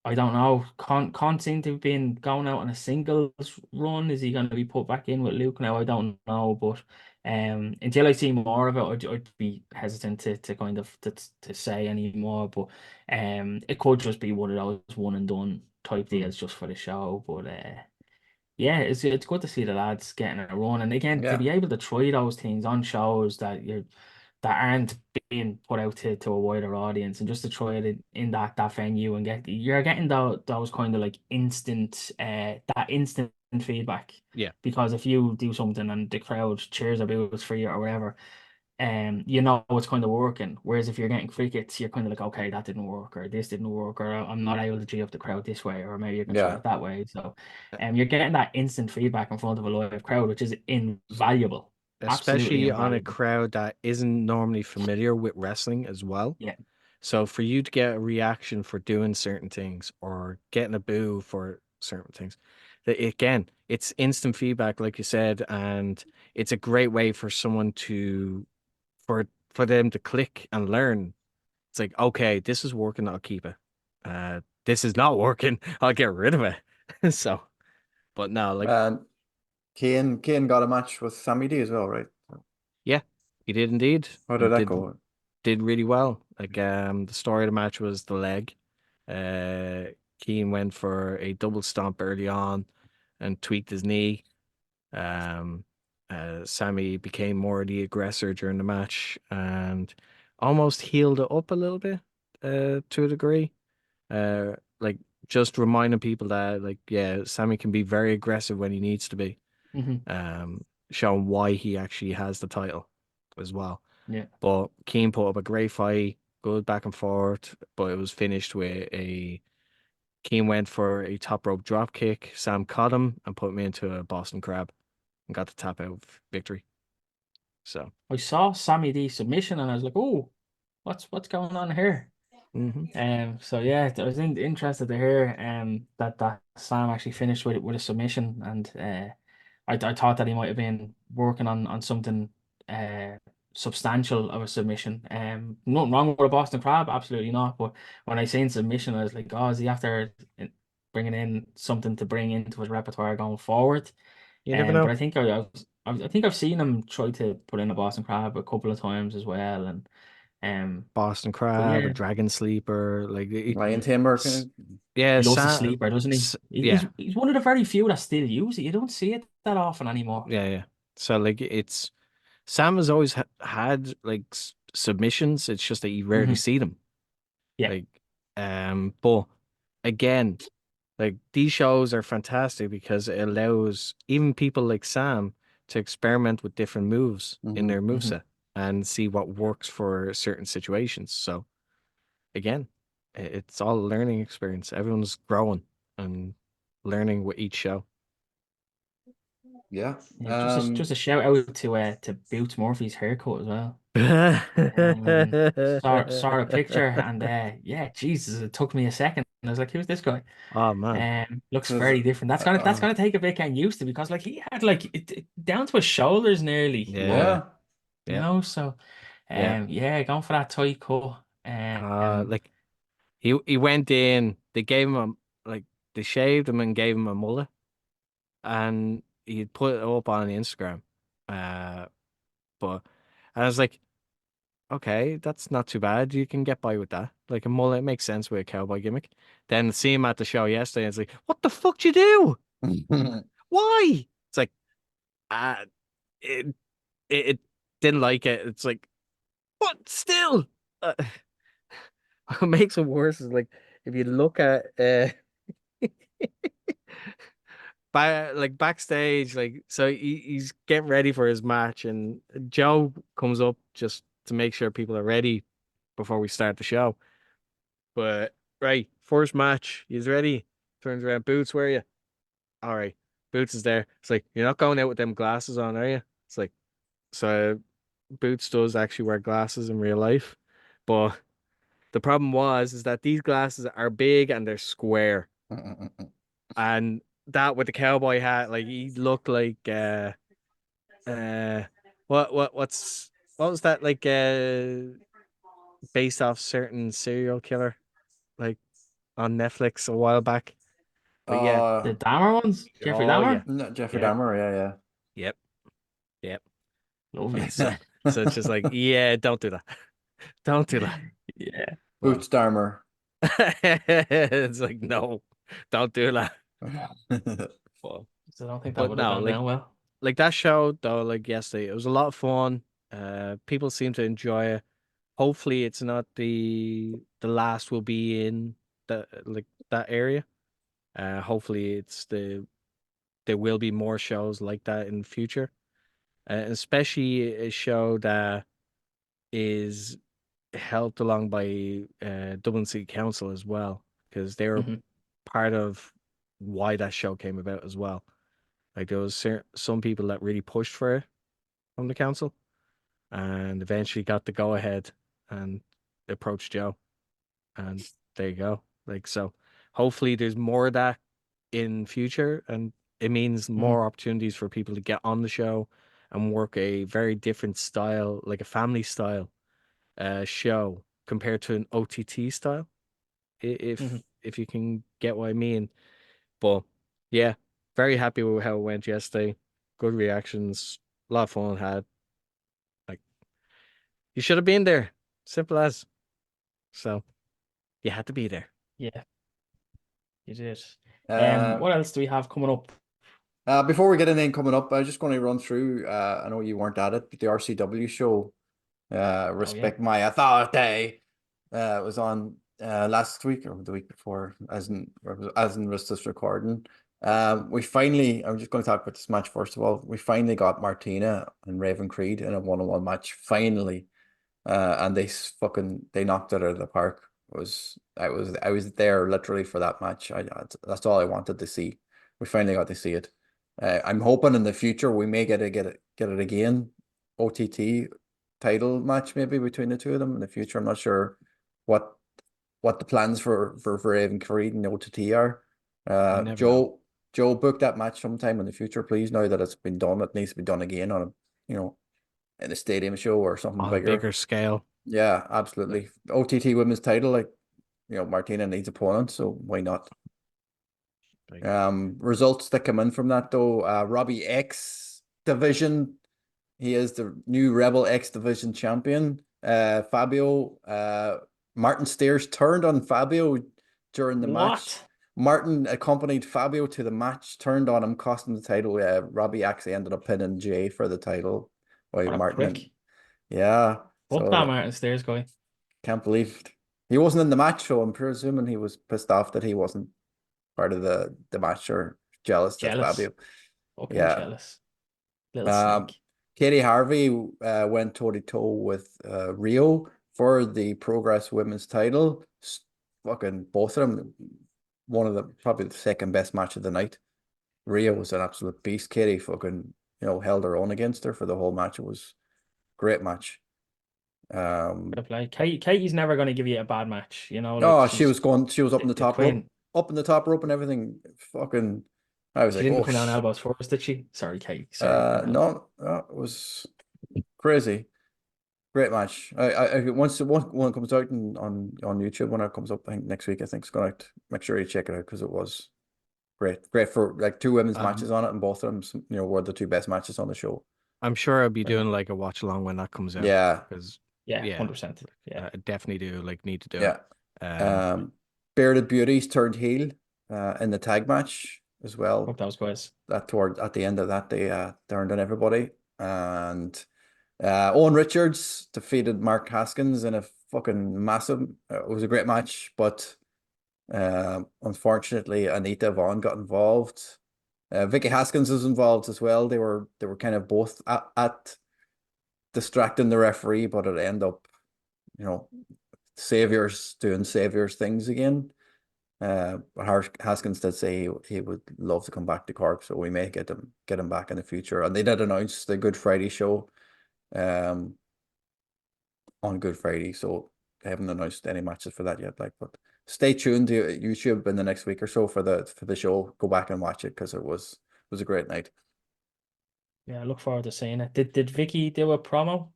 I don't know. Can't seem to have been going out on a singles run. Is he going to be put back in with Luke now? I don't know, but until I see more of it, I'd be hesitant to kind of to say any more. But it could just be one of those one and done type deals just for the show. But yeah, it's good to see the lads getting a run, and again to Yeah. be able to try those things on shows that aren't being put out to a wider audience, and just to try it in that venue and you're getting those kind of like that instant feedback. Yeah. Because if you do something and the crowd cheers or boos for you or whatever, you know it's kind of working. Whereas if you're getting crickets, you're kind of like, okay, that didn't work, or this didn't work, or I'm not able to G up the crowd this way, or maybe you can try Yeah. it that way. So, you're getting that instant feedback in front of a live crowd, which is invaluable, absolutely Especially on a invaluable. crowd that isn't normally familiar with wrestling as well. Yeah. So for you to get a reaction for doing certain things or getting a boo for certain things, again, it's instant feedback, like you said, and it's a great way for someone to for them to click and learn. It's like, okay, this is working, I'll keep it. This is not working, I'll get rid of it. So, but no, like, And Kane got a match with Sammy D as well, right? yeah, he did indeed. How He did that did go? really well. Like the story of the match was the leg. Keane went for a double stomp early on and tweaked his knee. Um Sammy became more the aggressor during the match and almost healed it up a little bit to a degree. Like just reminding people that like yeah, Sammy can be very aggressive when he needs to be. Hmm. Showing why he actually has the title as well. Yeah. But Keane put up a great fight, good back and forth, but it was finished with a Keane went for a top rope drop kick. Sam caught him and put me into a Boston Crab and got the tap out victory. So, I saw Sammy D submission and I was like, oh, what's going on here? hmm So yeah, I was interested to hear that Sam actually finished with a submission, and I thought that he might have been working on something uh substantial of a submission. Nothing wrong with a Boston Crab, absolutely not. But when I seen submission, I was like, oh, is he after bringing in something to bring into his repertoire going forward? you never But know. I think I've seen him try to put in a Boston Crab a couple of times as well, and um, Boston but Crab, a yeah. Dragon Sleeper, like Lion Tamer kind s- of. yeah, He loves the Sam, sleeper, doesn't he? yeah, He's one of the very few that still use it. You don't see it that often anymore. yeah. So like it's Sam has always had like submissions. It's just that you rarely Hmm. see them. Yeah. Like, but again, like these shows are fantastic because it allows even people like Sam to experiment with different moves in Hmm. their Hmm. moveset and see what works for certain situations. So again, it's all a learning experience. Everyone's growing and learning with each show. Yeah. Yeah, just a shout out to Boots Murphy's haircut as well. Saw a picture and yeah, Jesus, it took me a second. I was like, who's this guy? Oh man. Looks There's, very different. That's gonna take a bit getting used to because like he had like down to his shoulders nearly, Yeah. yeah. Yeah. so Yeah. yeah, going for that tight cut. Like he went in, they gave him like they shaved him and gave him a mullet and he put it up on Instagram. Uh but I was like, okay, that's not too bad. You can get by with that. Like a mullet makes sense with a cowboy gimmick. Then see him at the show yesterday, and it's like, what the fuck did you do? Why? It's like, uh, it, it didn't like it. It's like, but still, uh, what makes it worse is like if you look at backstage, like so he's getting ready for his match, and Joe comes up just to make sure people are ready before we start the show. But right, first match, he's ready. Turns around, Boots, where are you? All right, Boots is there. It's like you're not going out with them glasses on, are you? It's like so. Boots does actually wear glasses in real life, but the problem was is that these glasses are big and they're square, and that with the cowboy hat, like he looked like uh what was that like based off certain serial killer like on Netflix a while back. But yeah, The Dahmer ones, Jeffrey oh yeah, Dahmer. no, Jeffrey Yeah, Dahmer, yeah, yep, yep. lovely. yeah. So it's just like, yeah, don't do that. Don't do that. Yeah, But Boots Dahmer. it's like, no, don't do that. But, so I don't think that but would have no, gone down well. like that show though, like yesterday, it was a lot of fun. People seem to enjoy it. Hopefully, it's not the last will be in that area. Hopefully, there will be more shows like that in the future, especially a show that is helped along by Dublin City Council as well, because they were Hmm. part of why that show came about as well. Like there was some people that really pushed for it from the council, and eventually got the go ahead and approached Joe, and there you go. Like so, hopefully there's more of that in future, and it means Hmm. more opportunities for people to get on the show and work a very different style, like a family style show compared to an OTT style. Hmm. If you can get what I mean. But yeah, very happy with how it went yesterday. Good reactions, a lot of fun had. Like you should have been there. Simple as. So you had to be there. Yeah, you did. Uh, What else do we have coming up? before we get anything coming up, I was just going to run through. I know you weren't at it, but the RCW show, Oh yeah. Respect My Authority, was on last week or the week before, as in this recording. We finally. I'm just going to talk about this match first of all. We finally got Martina and Raven Creed in a one-on-one match. Finally, and they knocked it out of the park. I was there literally for that match. That's all I wanted to see. We finally got to see it. I'm hoping in the future we may get it again. OTT title match maybe between the two of them in the future. I'm not sure what what the plans for Raven Creed and OTT are. You never know. Joe, book that match sometime in the future, please. Now that it's been done, it needs to be done again on in a stadium show or something On a bigger. bigger scale. Yeah, Like, absolutely. OTT women's title, like Martina needs opponents, so why not? like Results that come in from that though, Robbie X division, he is the new Rebel X division champion. Fabio, Martin Stairs turned on Fabio during the match. What? Martin accompanied Fabio to the match, turned on him, cost him the title. Robbie actually ended up pinning Jay for the title. While What a Martin, prick. yeah. Fuck that So Martin Stairs guy. can't believe he wasn't in the match, so I'm presuming he was pissed off that he wasn't part of the match or jealous that Jealous. Fabio. Fucking Yeah. jealous. Little Um, snake. Katey Harvey went toe to toe with Riho for the Progress Women's title. Fucking both of them, one of the probably the second best match of the night. Riho was an absolute beast. Katey fucking held her own against her for the whole match. It was a great match. Fair play. Katie's never going to give you a bad match. Like Oh, she was up in the the top rope, queen. and everything. Fucking, I was She like, didn't oh, come down elbows first, did she? Sorry, Katie. Sorry. no, it was crazy. Great match. Once one comes out on YouTube, when it comes up, I think next week, I think it's gonna make sure you check it out because it was great. Great for like two women's matches on it, and both of them, were the two best matches on the show. I'm sure I'll be Yeah, doing like a watch along when that comes out. yeah, Because Yeah, yeah, 100%. Yeah. I definitely do like need to do yeah. it. Bearded Beauties turned heel in the tag match as Hope well. that was guys. That toward at the end of that, they turned on everybody, and Owen Richards defeated Mark Haskins in a fucking massive. It was a great match, but unfortunately, Anita Vaughn got involved. Vicky Haskins was involved as well. They were kind of both at distracting the referee, but it ended up, you know, saviors doing saviors things again. Haskins did say he would love to come back to Cork, so we may get him back in the future. And they did announce the Good Friday show um on Good Friday, so they haven't announced any matches for that yet. But stay tuned to YouTube in the next week or so for the show. Go back and watch it because it was a great night. Yeah, I look forward to seeing it. Did Vicky do a promo?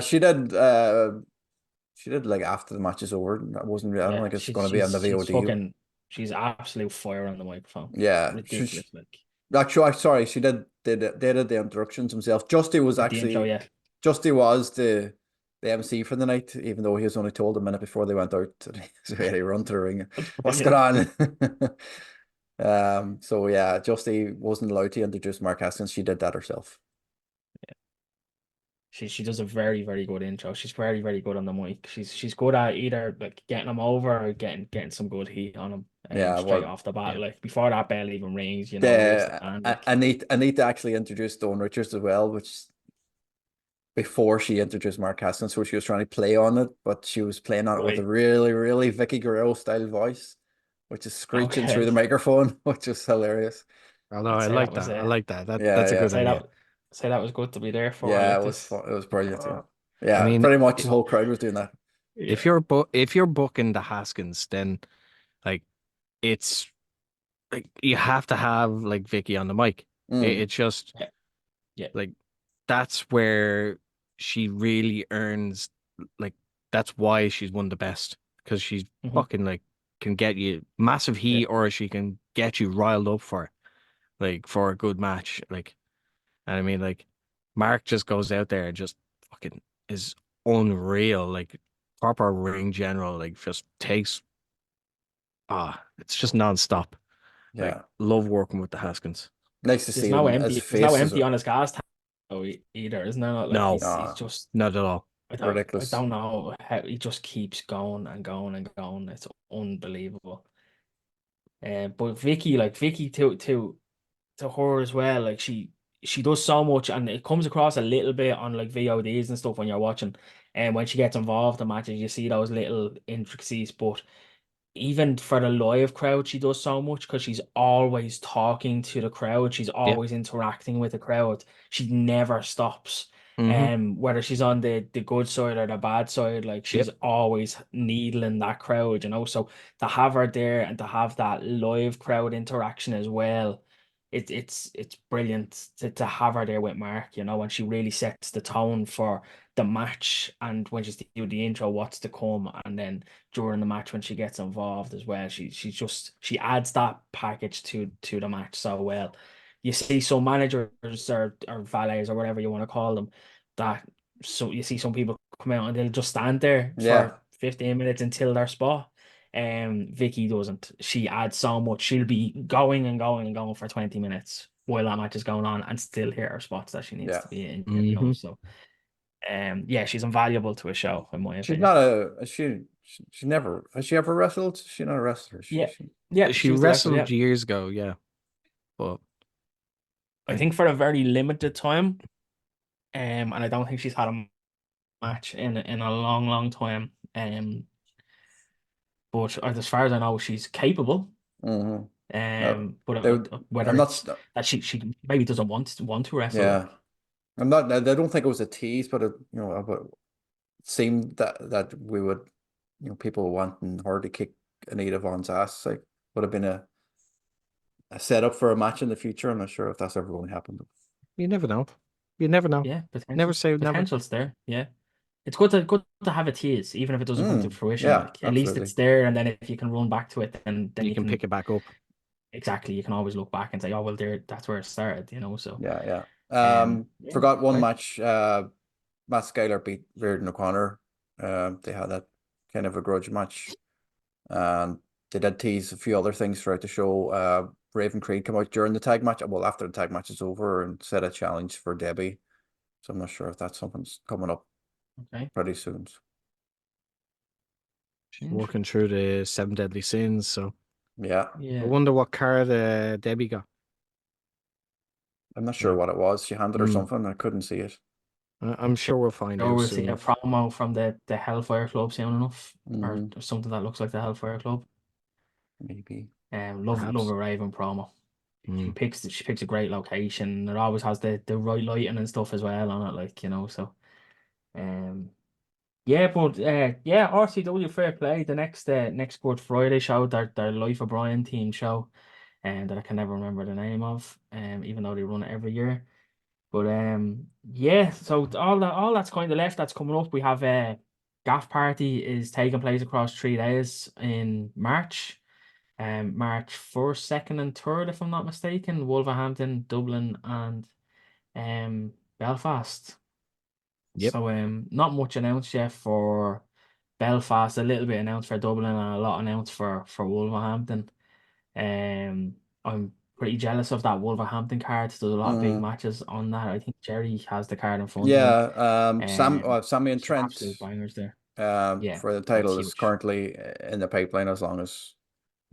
She did She did like after the match is over. That wasn't. I don't Yeah, think it's going to be on the she's VOD. fucking she's absolute fire on the microphone. Yeah, Ridiculous, like actually, sorry, she did they did the introductions himself. Justy was the intro, actually yeah. Justy was the MC for the night, even though he was only told a minute before they went out. So he run to the ring. That's What's going brilliant. on? So yeah, Justy wasn't allowed to introduce Mark Haskins. She did that herself. She does a very, very good intro. She's very, very good on the mic. She's good at either like getting him over or getting some good heat on him Yeah, straight well, off the bat. Yeah. Like before that bell even rings, you know, raise the the hand. I, Like, I need to actually introduce Owen Richards as well, which before she introduced Mark Haskins, so she was trying to play on it, but she was playing on it with a right. really, really Vicky Guerrero style voice, which is screeching through the Okay. microphone, which is hilarious. Although I'd I say that like was that. I a like that. Yeah, That's a yeah, good say idea. that say that was good to be there for. I yeah. like It was this. fun. It was brilliant. Yeah, I yeah. mean, Pretty much the whole crowd was doing that. if Yeah. you're booking the Haskins, then like it's like you have to have like Vicky on the mic. Mm, It's just Yeah. Yeah. like that's where she really earns like that's why she's one of the best because she's Hmm. fucking like can get you massive Yeah. heat or she can get you riled up for a good match like and I mean like Mark just goes out there and just fucking is unreal like proper ring general like just takes it's just non-stop like yeah. love working with the Haskins. Nice to There's see no them as empty. There's no faces. empty on his gas tank either, isn't there? Not like No, he's No, just. not at all. I ridiculous. don't know how he just keeps going and going and going. It's unbelievable. But Vicky, like Vicky to her as well, like she does so much and it comes across a little bit on like VODs and stuff when you're watching. And when she gets involved in matches, you see those little intricacies, but even for the live crowd, she does so much because she's always talking to the crowd. She's Yeah. always interacting with the crowd. She never stops. Mm-hmm. Whether she's on the good side or the bad side, like she's Yep. always needling that crowd, you know. So to have her there and to have that live crowd interaction as well, it's brilliant to have her there with Mark, you know, and she really sets the tone for the match and when she's doing the intro, what's to come, and then during the match when she gets involved as well. She adds that package to the match so well. You see some managers or valets or whatever you want to call them that so you see some people come out and they'll just stand there Yeah, for 15 minutes until their spot. Vicky doesn't. She adds so much. She'll be going and going and going for 20 minutes while that match is going on and still hit her spots that she needs yeah. to be in, you know. Mm-hmm. So yeah, she's invaluable to a show, in my She's opinion. not she never has she ever wrestled? She's not a wrestler. Yeah. Yeah, She she used to wrestle, wrestled yeah. years ago, yeah. But I I think for a very limited time. And I don't think she's had a match in a long, long time. But as far as I know, she's capable. Mm-hmm. No, But they, I'm whether not. it's that she maybe doesn't want to wrestle, Yeah, like I'm not. I don't think it was a tease, but it seemed that we would, people wanting her to kick Anita Vaughn's ass, like would have been a setup for a match in the future. I'm not sure if that's ever going to happen. you never know. You never know. yeah, Never say never. potential's there. Yeah, it's good to have a tease, even if it doesn't come to fruition. Yeah, Like at least absolutely. it's there, and then if you can run back to it, then You you can can pick it back up. exactly you can always look back and say, oh well, there that's where it started, you know. So Yeah, yeah. yeah, Forgot one right. match. Matt Skyler beat Reardon O'Connor. They had that kind of a grudge match, and they did tease a few other things throughout the show. Raven Creed come out during the tag match, well, after the tag match is over, and set a challenge for Debbie. So I'm not sure if that's something's coming up Okay. pretty soon. She's working through the seven deadly sins, so Yeah, I Yeah. wonder what card Debbie got. I'm not sure Yeah. what it was. She handed her Mm. something. I couldn't see it. I'm sure we'll find Or out we'll soon see a enough. promo from the Hellfire Club soon enough, or Hmm. something that looks like the Hellfire Club. Maybe. Love Perhaps. a Raven promo. She Mm. picks a great location. It always has the right lighting and stuff as well on it, like you know. So, yeah, but yeah, RCW Fair Play. The next Good Friday show, their Life of Brian team show, and that I can never remember the name of, even though they run it every year. But yeah, so all that's kind of left that's coming up. We have Gaff Party is taking place across 3 days in March. March 1st, 2nd, and 3rd, if I'm not mistaken. Wolverhampton, Dublin, and Belfast. Yep. So not much announced yet for Belfast, a little bit announced for Dublin, and a lot announced for Wolverhampton. I'm pretty jealous of that Wolverhampton card. There's a lot of big matches on that. I think Jerry has the card in front of him. Yeah, Sammy and Some Trent absolute bangers there. Yeah, for the that's title is huge. currently in the pipeline. As long as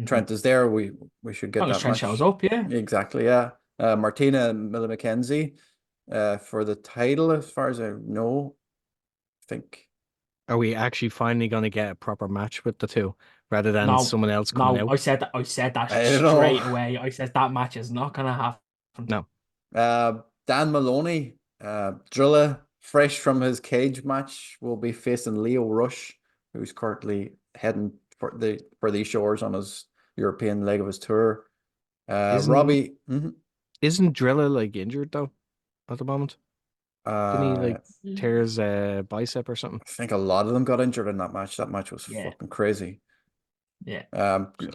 Mhm. Trent is there, we should As get long as that Trent match. shows up, yeah. Exactly, yeah. Martina and Milla McKenzie for the title, as far as I know. I think. Are we actually finally going to get a proper match with the two rather than No, someone else coming no, out? I said that I don't straight know. away. I said that match is not gonna happen. No. Dan Maloney, Drilla, fresh from his cage match, will be facing Leo Rush, who's currently heading for these shores on his European leg of his tour. Robbie, Isn't Drilla like injured though at the moment? Didn't he like tear his bicep or something? I think a lot of them got injured in that match. That match was Yeah. fucking crazy. Yeah.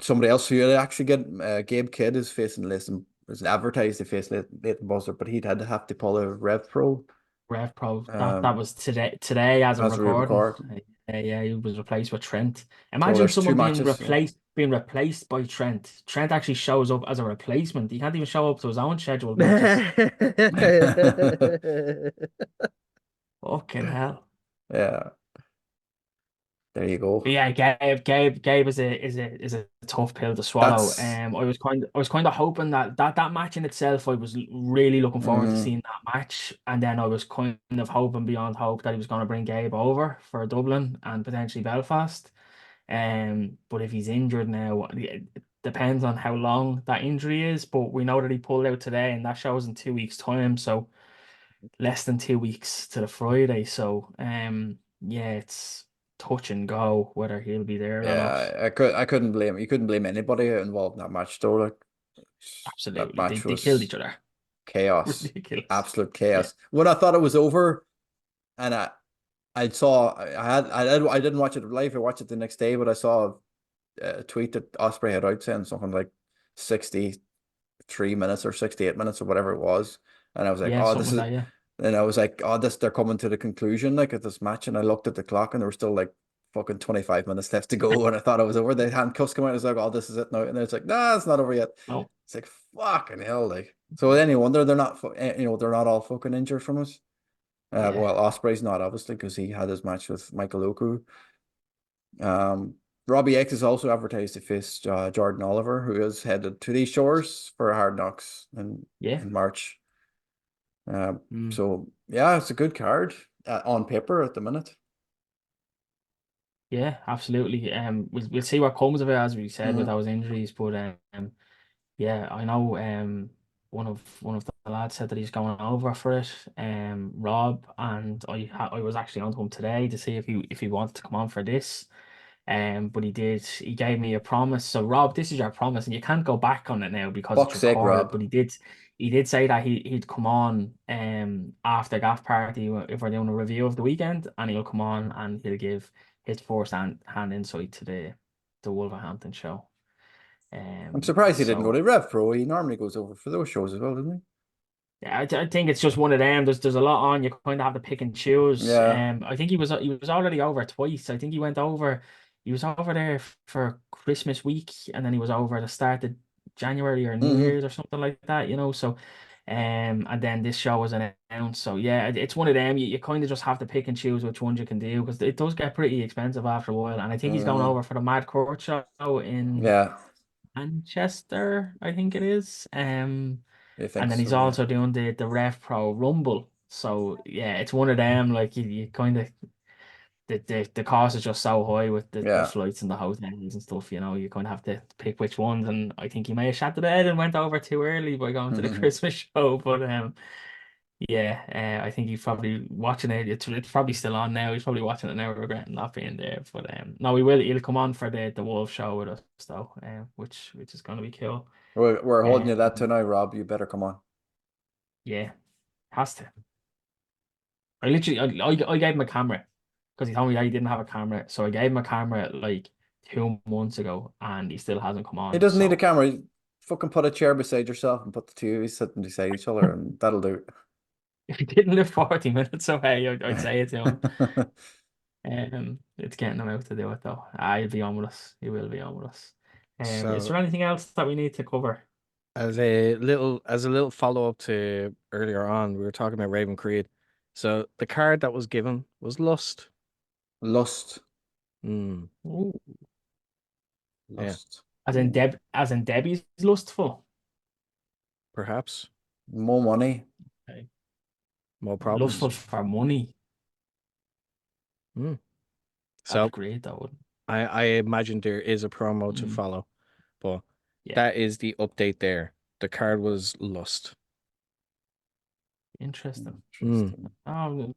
Somebody else who actually get Gabe Kidd is facing Leighton. Was advertised to face Leighton Buzzard, but he'd have to pull a Rev Pro. Rev Pro. That was today as a As we recording. record. Yeah, he was replaced with Trent. So Imagine there's someone two being matches, replaced by Trent. Trent actually shows up as a replacement. He can't even show up to his own scheduled matches. Fucking hell. Yeah. There you go. But yeah, Gabe is a tough pill to swallow. That's I was kind of hoping that match in itself, I was really looking forward to seeing that match, and then I was kind of hoping beyond hope that he was going to bring Gabe over for Dublin and potentially Belfast. But if he's injured now, it depends on how long that injury is. But we know that he pulled out today, and that shows in 2 weeks' time. So less than 2 weeks to the Friday. So yeah, it's touch and go whether he'll be there or not. I couldn't blame you couldn't blame anybody involved in that match though. Like that Absolutely, match they killed was each other. chaos. Ridiculous. Absolute chaos. When I thought it was over and I saw I didn't watch it live, I watched it the next day, but I saw a tweet that Osprey had out saying something like 63 minutes or 68 minutes or whatever it was. And I was like, Yeah, oh, something this is like that, yeah. and I was like, oh, they're coming to the conclusion like at this match. And I looked at the clock and there were still like fucking 25 minutes left to go. And I thought it was over. The handcuffs come out. I was like, oh, this is it now. And then it's like, nah, it's not over yet. No. It's like, fucking hell. Like, so any wonder they're not, they're not all fucking injured from us. Yeah. Well, Osprey's not obviously because he had his match with Michael Oku. Robbie X is also advertised to face Jordan Oliver, who is headed to these shores for Hard Knocks in March. So yeah, it's a good card on paper at the minute. Yeah, absolutely. We'll see what comes of it, as we said, with those injuries. But yeah, I know one of the lads said that he's going over for it. Rob, and I was actually on to him today to see if he wanted to come on for this. But he gave me a promise. So Rob, this is your promise, and you can't go back on it now because Fuck's it's sake, recorded. Rob. But he did say that he'd come on after Gaff Party if we're doing a review of the weekend, and he'll come on and he'll give his first hand insight to the Wolverhampton show. I'm surprised he didn't go to Rev Pro. He normally goes over for those shows as well, doesn't he? Yeah, I think it's just one of them. There's a lot on. You kind of have to pick and choose. Yeah. I think he was already over twice. I think he went over. He was over there for Christmas week, and then he was over at the start of January or New Year's or something like that. So, and then this show was announced. So yeah, it's one of them. You kind of just have to pick and choose which ones you can do because it does get pretty expensive after a while. And I think he's going over for the Mad Court show in Manchester, I think it is. And then he's also doing the Rev Pro Rumble. So yeah, it's one of them. Like you kind of the cost is just so high with the flights and the hotels and stuff. You kind of have to pick which ones. And I think he may have shot the bed and went over too early by going to the Christmas show. But yeah, I think he's probably watching it. It's probably still on now. He's probably watching it now, regretting not being there. But no, he'll come on for the Wolf show with us though, which is going to be cool. We're holding you that tonight, Rob. You better come on. Yeah, has to. I gave him a camera because he told me that he didn't have a camera. So I gave him a camera like 2 months ago, and he still hasn't come He on. doesn't need a So camera. Fucking put a chair beside yourself and put the two of you sitting beside each other, and that'll do. if he didn't live 40 minutes away, I'd say it to him. It's getting him out to do it though. He'll be on with us. He will be on with us. Is So there anything else that we need to cover? as a little follow up to earlier on, we were talking about Raven Creed. So the card that was given was Lust. Lust. Mm, Ooh. yeah, Lust. As in Debbie's lustful. perhaps More money. Okay. more Lustful problems. for money. Mm. That'd So be great, that would. I imagine there is a promo to follow, but Yeah, that is the update there. The card was Lust. interesting. Interesting. I'm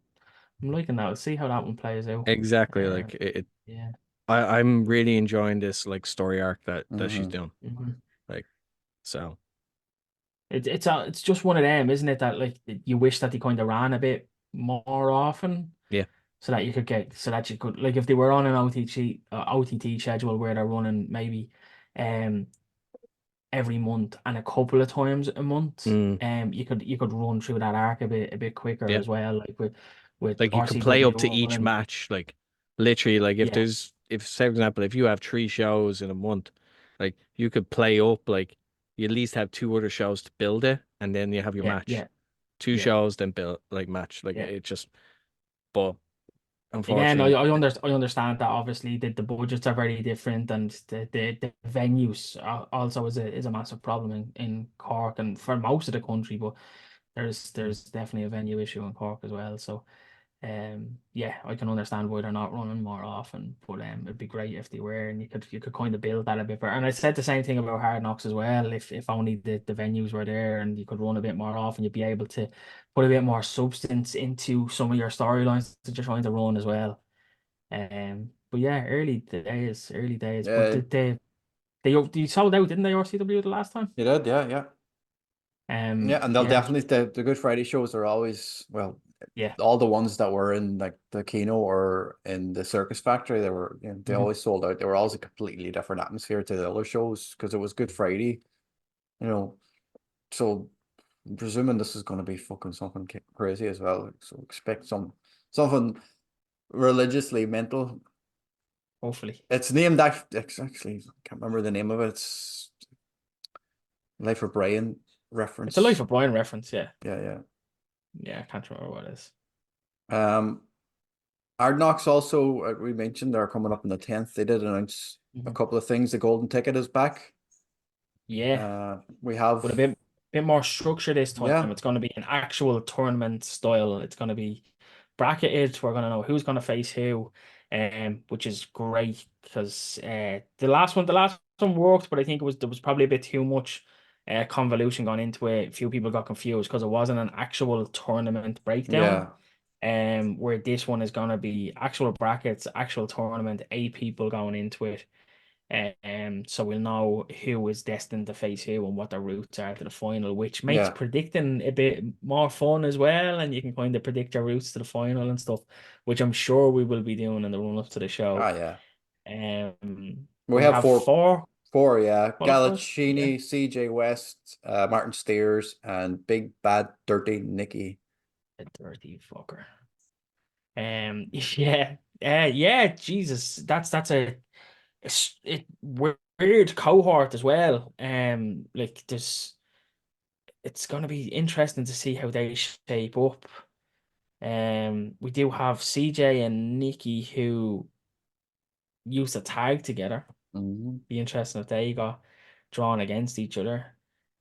liking that. Let's see how that one plays out. Exactly, Uh, like it. yeah. I'm really enjoying this like story arc that she's Mhm. doing. Mhm. Like, so It's just one of them, isn't it? That like you wish that they kind of ran a bit more often, yeah, so that you could like if they were on an OTT schedule where they're running maybe um every month and a couple of times a month, mm, you could run through that arc a bit quicker yeah. as well, like with Like you could play up to RCW each running. match. Like literally, like Yeah, if say for example, if you have 3 shows in a month, like you could play up like you at least have 2 other shows to build it, and then you have your yeah, match. yeah, Two yeah, shows, then build like match. Like yeah. it just, but Again, unfortunately, I understand that obviously the budgets are very different, and the venues also is a massive problem in Cork and for most of the country, but there's definitely a venue issue in Cork as well. So yeah, I can understand why they're not running more often, but it'd be great if they were, and you could kind of build that a bit better. And I said the same thing about Hard Knocks as well. If only the venues were there and you could run a bit more often, you'd be able to put a bit more substance into some of your storylines that you're trying to run as well. But yeah, early days. But Yeah, they sold out, didn't they, RCW the last time? you did. Yeah, yeah. Yeah, and they'll Yeah, definitely the Good Friday shows are always, well, yeah. all the ones that were in like the Kino or in the Circus Factory, they were, they Mhm. always sold out. They were always a completely different atmosphere to the other shows because it was Good Friday, you know. So I'm presuming this is going to be fucking something crazy as well. So expect something religiously mental. Hopefully. It's named actually, I can't remember the name of it. It's Life of Brian It's a Life reference. of Brian reference, yeah. Yeah, Yeah, I can't remember what it is. yeah. Hard Knocks also, we mentioned they're coming up on the 10th. They did announce a Mhm. couple of things. The golden ticket is back. Yeah, We have, with a bit more structure this time. yeah, It's going to be an actual tournament style. It's going to be bracketed. We're going to know who's going to face who, which is great because the last one worked, but I think there was probably a bit too much convolution gone into it. A few people got confused because it wasn't an actual tournament breakdown. yeah, Where this one is going to be actual brackets, actual tournament, 8 people going into it. So we'll know who is destined to face who and what their routes are to the final, which makes yeah. predicting a bit more fun as well. And you can kind of predict your routes to the final and stuff, which I'm sure we will be doing in the run up to the show. Ah, yeah. We We have have four, yeah. qualifiers. Yeah, Galaccini, CJ West, Martin Steers, and Big Bad Dirty Nikki. a dirty fucker. Yeah, yeah. Jesus, that's a weird cohort as well. Like it's going to be interesting to see how they shape up. We do have CJ and Nikki who used to tag together. Mhm. Be interesting if they got drawn against each other.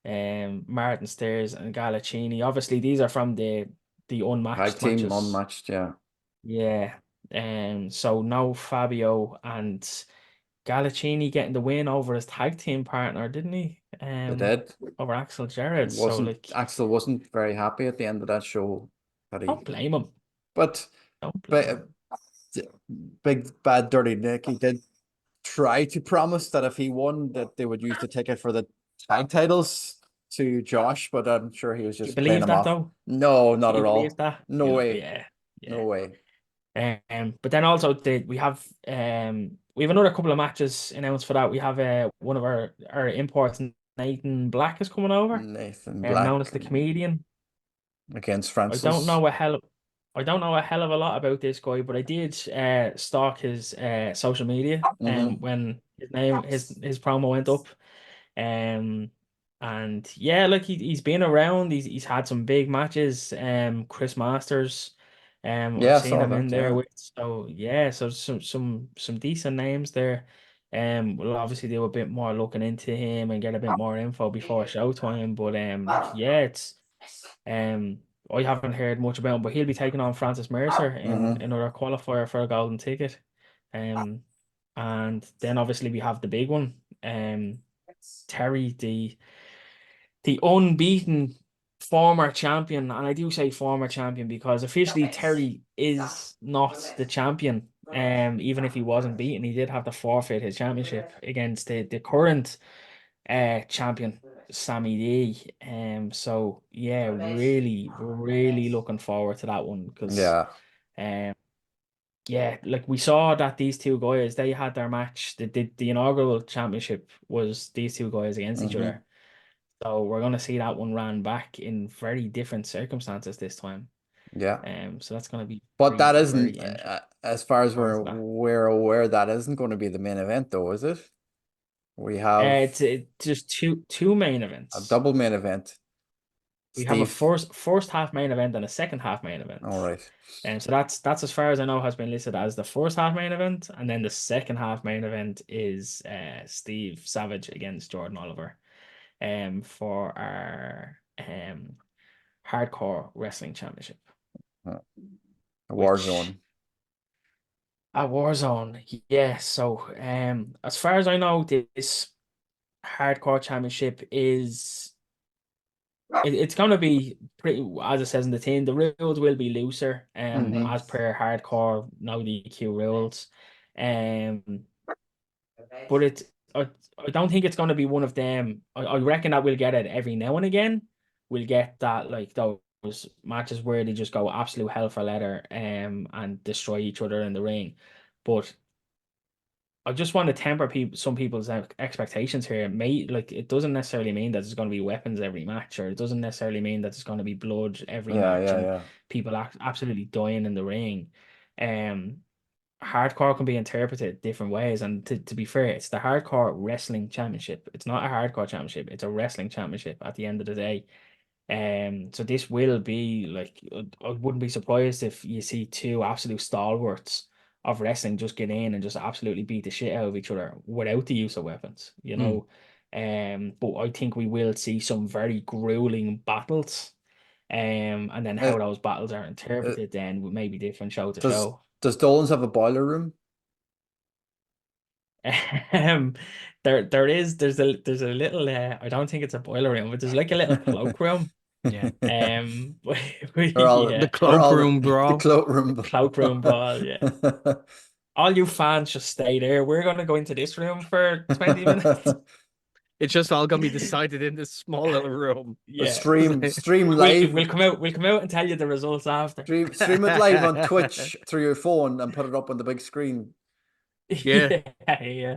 Martin Stairs and Galaccini. Obviously, these are from the Tag unmatched team matches. unmatched, yeah. Yeah. So no Fabio and Galaccini getting the win over his tag team partner, didn't he? They did. Over Axel Jarrett. So like, Axel wasn't very happy at the end of that show that don't blame him. but Don't blame But him. Big Bad Dirty Nick, he did try to promise that if he won, that they would use the ticket for the tag titles to Josh, but I'm sure he was Do you just playing believe him that off. though? No, Do not you at believe all. that? No way. Yeah, No yeah. way. But then also we have another couple of matches announced for that. We have one of our imports, Nathan Black, is coming over, Nathan known as Black the comedian. against I don't know Francis. I don't know a hell of a lot about this guy, but I did stalk his social media when his promo went up. Um and yeah, like he's been around, he's had some big matches, Chris Masters, I've Yeah, I seen saw him in that. there Yeah. with, so yeah, so some decent names there. We'll obviously do a bit more looking into him and get a bit more info before showtime, but yeah, it's um I haven't heard much about him, but he'll be taking on Francis Mercer in hmm another qualifier for a golden ticket. Um, and then obviously we have the big one, Terry, the unbeaten former champion, and I do say former champion because officially Terry is not the champion. Even if he wasn't beaten, he did have to forfeit his championship against the current champion, Sammy D. So yeah, really, really looking forward to that one because Yeah. um yeah, like we saw that these two guys, they had their match. The inaugural championship was these two guys against each hmm other. So we're gonna see that one ran back in very different circumstances this time. Yeah. So that's gonna be But very, that very isn't, interesting. as far as Forward to that. we're aware, that isn't going to be the main event, though, is it? We have It's just two main a events. double main event. We have a Steve. first half main event and a second half main All event. right. And so that's as far as I know has been listed as the first half main event, and then the second half main event is Steve Savage against Jordan Oliver, for our hardcore wrestling championship, A which Warzone. a Warzone. Yeah, so as far as I know, this hardcore championship is it's gonna be pretty, as it says in the thing, the rules will be looser, hmm as per hardcore no DQ rules. Um but I don't think it's gonna be one of them. I reckon that we'll get it every now and again. We'll get that, like those matches where they just go absolute hell for leather and destroy each other in the ring. But I just want to temper some people's expectations here. Like it doesn't necessarily mean that there's going to be weapons every match, or it doesn't necessarily mean that there's going to be blood every Yeah, match yeah, and yeah. people absolutely dying in the ring. Um, Hardcore can be interpreted different ways, and to be fair, it's the hardcore wrestling championship. It's not a hardcore championship; it's a wrestling championship at the end of the day. So this will be like, I wouldn't be surprised if you see two absolute stalwarts of wrestling just get in and just absolutely beat the shit out of each other without the use of weapons, you Hmm. know. But I think we will see some very grueling battles. And then Uh, how those battles are uh, interpreted then may be different show to does show. does Dolan's have a boiler room? Um, there's a little I don't think it's a boiler room, but there's like a little cloakroom. Yeah. Or all The Yeah, or cloakroom the brawl. cloakroom? cloakroom brawl. Yeah, all you fans just stay there. We're gonna go into this room for 20 minutes. It's just all gonna be decided in this small little room. Yeah, Stream we'll live. we'll come out. We'll come out and tell you the results after. Stream it live on Twitch through your phone and put it up on the big screen. Yeah. Yeah, yeah.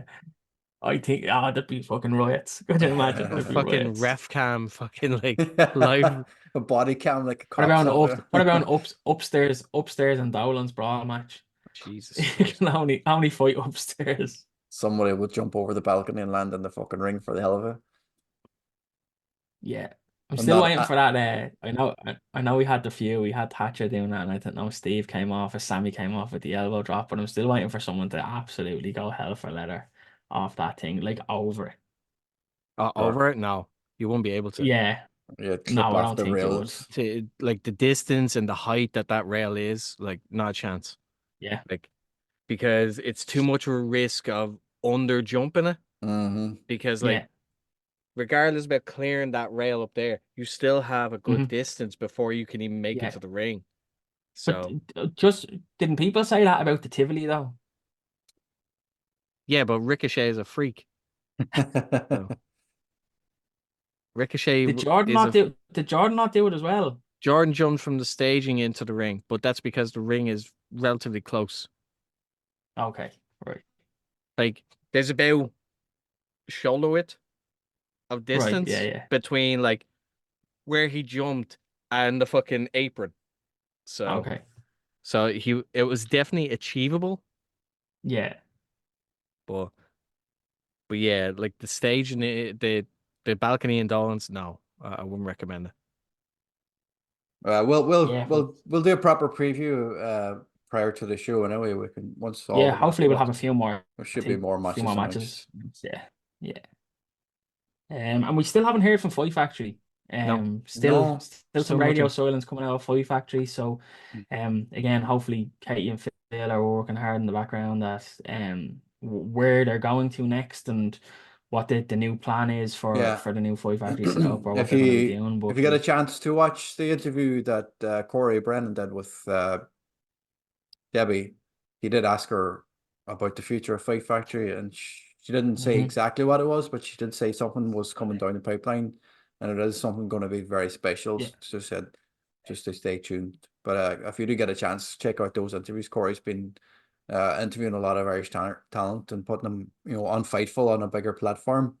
I think that'd be fucking riots. Could you imagine? A That'd be fucking riots. ref cam, fucking like live. A body cam like a What cop's about having what about a upstairs and Dolan's brawl match? Jesus You Christ. can only fight upstairs. somebody would jump over the balcony and land in the fucking ring for the hell of it. Yeah. I'm I'm still not. waiting for that. I know we had the few. We had Thatcher doing that, and I don't know Steve came off or Sammy came off with the elbow drop, but I'm still waiting for someone to absolutely go hell for leather off that thing, like over it. Or Over it? No, you won't be able to. Yeah. yeah, clip No, I off don't the think you would. rails. To like the distance and the height that rail is, like not a chance. Yeah. Like because it's too much of a risk of under jumping it. hmm Because like Yeah. regardless about clearing that rail up there, you still have a good hmm distance before you can even make it Yeah. to the ring. But So just didn't people say that about the Tivoli though? yeah, but Ricochet is a freak. So Ricochet Did Jordan is not a do? Did Jordan not do it as well? Jordan jumped from the staging into the ring, but that's because the ring is relatively close. Okay, right. Like there's about shoulder width of Right, distance yeah. between like where he jumped and the fucking apron. So Okay. it was definitely achievable, Yeah. but yeah, like the stage and the balcony in Dolan's, no, I wouldn't recommend it. Yeah, but We'll do a proper preview prior to the show anyway. We can once all yeah, the hopefully we'll have a few more. there I should be think more a few matches more announced. matches. Yeah. Yeah. And we still haven't heard from Fight Factory. No, No, Still some still radio nothing. silence coming out of Fight Factory. So, again, hopefully Katie and Phil are working hard in the background at where they're going to next and what the new plan is yeah. for the new Fight Factory setup or what If they're going to be you doing. if But you get a chance to watch the interview that Corey Brennan did with Debbie, he did ask her about the future of Fight Factory, and she didn't say Mhm. exactly what it was, but she did say something was coming down the pipeline, and it is something going to be very special. Yeah. She said, just to stay tuned. But if you do get a chance, check out those interviews. Corey's been interviewing a lot of Irish talent and putting them, on Fightful on a bigger platform,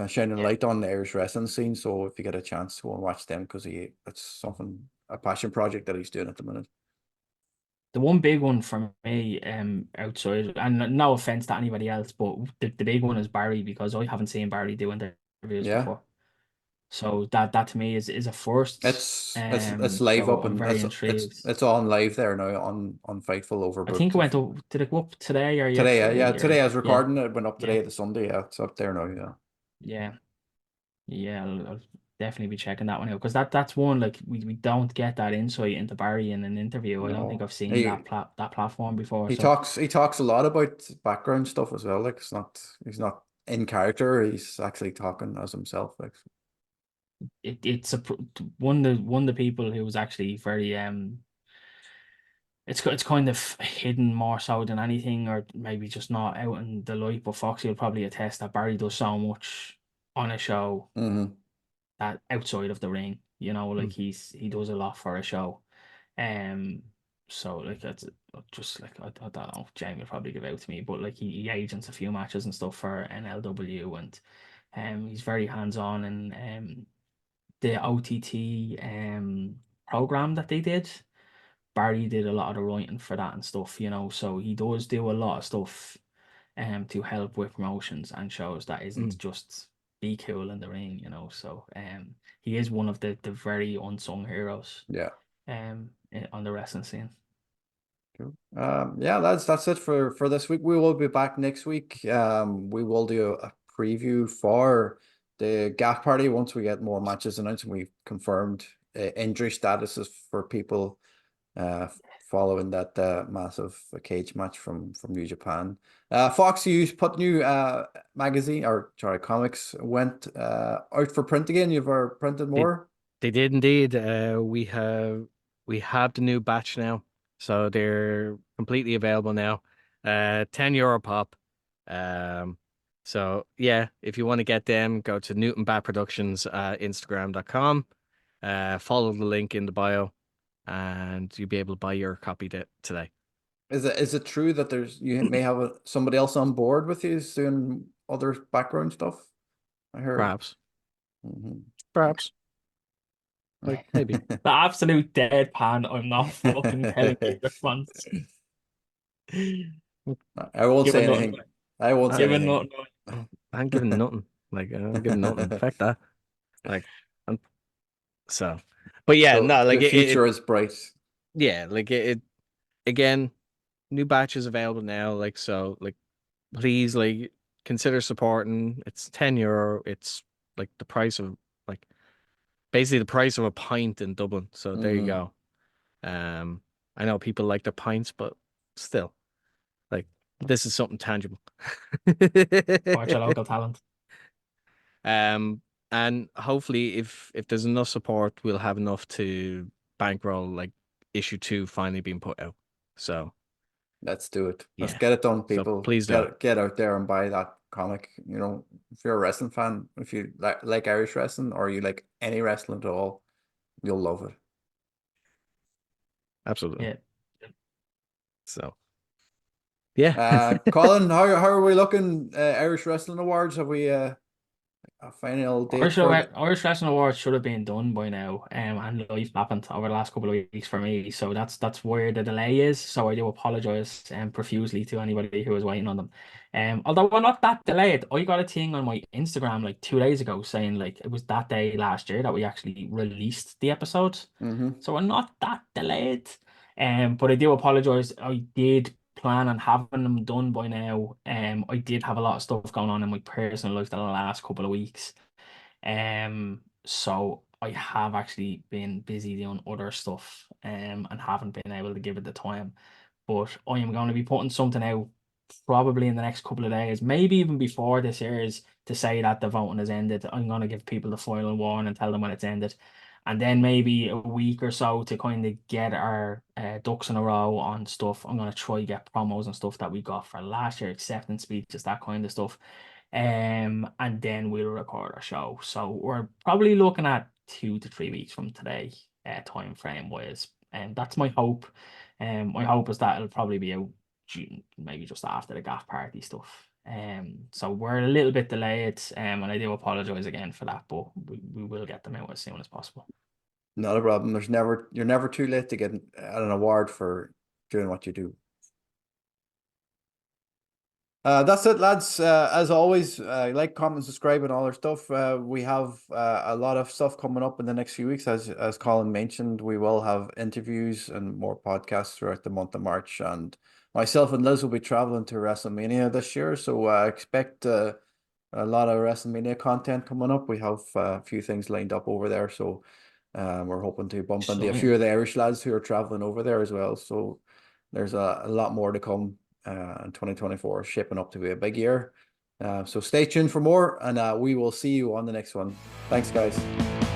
shining Yeah. light on the Irish wrestling scene. So if you get a chance, go and watch them because it's a passion project that he's doing at the minute. The one big one for me, outside, and no offense to anybody else, but the big one is Barry because I haven't seen Barry do interviews Yeah. before. So that to me is a first. It's live So up I'm and very intrigued. it's on live there now on Fightful I think it Overbooked. went up. Did it go up today or Today, yesterday? today I Or was recording it. Went up yeah, today to Sunday. Yeah, it's up there now. Yeah. yeah, yeah. I'll definitely be checking that one out because that's one like we don't get that insight into Barry in an interview. I don't think No, I've seen that platform before. So he talks a lot about background stuff as well. Like he's not in character. He's actually talking as himself. Like it's one of the people who was actually very it's kind of hidden more so than anything, or maybe just not out in the light. But Foxy will probably attest that Barry does so much on a show mm-hmm. that outside of the ring, like Mm. he does a lot for a show. Um, so like that's just like I don't know, Jamie will probably give out to me, but like he agents a few matches and stuff for NLW, and he's very hands on and the OTT program that they did. Barry did a lot of the writing for that and stuff, so he does do a lot of stuff to help with promotions and shows that isn't Mm. just be cool in the ring, So he is one of the very unsung heroes Yeah. On the wrestling scene. Cool. Yeah, that's it for this week. We will be back next week. We will do a preview for the Gaff Party once we get more matches announced and we've confirmed injury statuses for people following that massive cage match from New Japan. Foxy you put new magazine or sorry comics went out for print again. You've printed more. They did indeed. We have the new batch now, so they're completely available now. €10 pop. So yeah, if you want to get them, go to Newton Bat Productions Instagram.com. Follow the link in the bio, and you'll be able to buy your copy today. Is it true that you may have somebody else on board with you doing other background stuff? I heard. Perhaps. Mhm. Perhaps. Like maybe. The absolute deadpan. I'm not fucking telling you response. I won't say Giving nothing. anything. I won't say Giving anything. nothing. I'm giving nothing. Like I'm giving nothing. Fact that. Like I'm so. But yeah, no, like The future is bright. yeah, like it again, new batches available now. Like so, like please like consider supporting. It's €10. It's like the price of like basically the price of a pint in Dublin. So there you Mhm. go. I know people like their pints, but still, like this is something tangible. Watch a local talent. And hopefully, if there's enough support, we'll have enough to bankroll like issue 2 finally being put out. So Let's do it. Let's yeah, get it done, so people. please do. Get out there and buy that comic. If you're a wrestling fan, if you like Irish wrestling or you like any wrestling at all, you'll love it. absolutely. Yeah. So, yeah. Colin, how are we looking? Irish Wrestling Awards, have we a final date for it? Irish Wrestling Awards should have been done by now, and life happened over the last couple of weeks for me, so that's where the delay is. So I do apologize profusely to anybody who was waiting on them. Although we're not that delayed, I got a thing on my Instagram like 2 days ago saying like it was that day last year that we actually released the episode, so we're not that delayed. But I do apologize. I did plan on having them done by now. I did have a lot of stuff going on in my personal life the last couple of weeks. So I have actually been busy doing other stuff, and haven't been able to give it the time. But I am going to be putting something out probably in the next couple of days, maybe even before this airs, to say that the voting has ended. I'm going to give people the final warning and tell them when it's ended. And then maybe a week or so to kind of get our ducks in a row on stuff. I'm going to try get promos and stuff that we got for last year, acceptance speeches, that kind of stuff. And then we'll record our show. So we're probably looking at 2 to 3 weeks from today, time frame wise. And that's my hope. My hope is that it'll probably be out June, maybe just after the gaff party stuff. So we're a little bit delayed, and I do apologize again for that, but we will get them out as soon as possible. Not a problem. You're never too late to get an award for doing what you do. That's it, lads. As always, like, comment, subscribe, and all our stuff. We have a lot of stuff coming up in the next few weeks. As Colin mentioned, we will have interviews and more podcasts throughout the month of March. And myself and Liz will be traveling to WrestleMania this year, so expect a lot of WrestleMania content coming up. We have a few things lined up over there, so we're hoping to bump into a few of the Irish lads who are traveling over there as well. So there's a lot more to come. And 2024 is shaping up to be a big year. So stay tuned for more, and we will see you on the next one. Thanks, guys.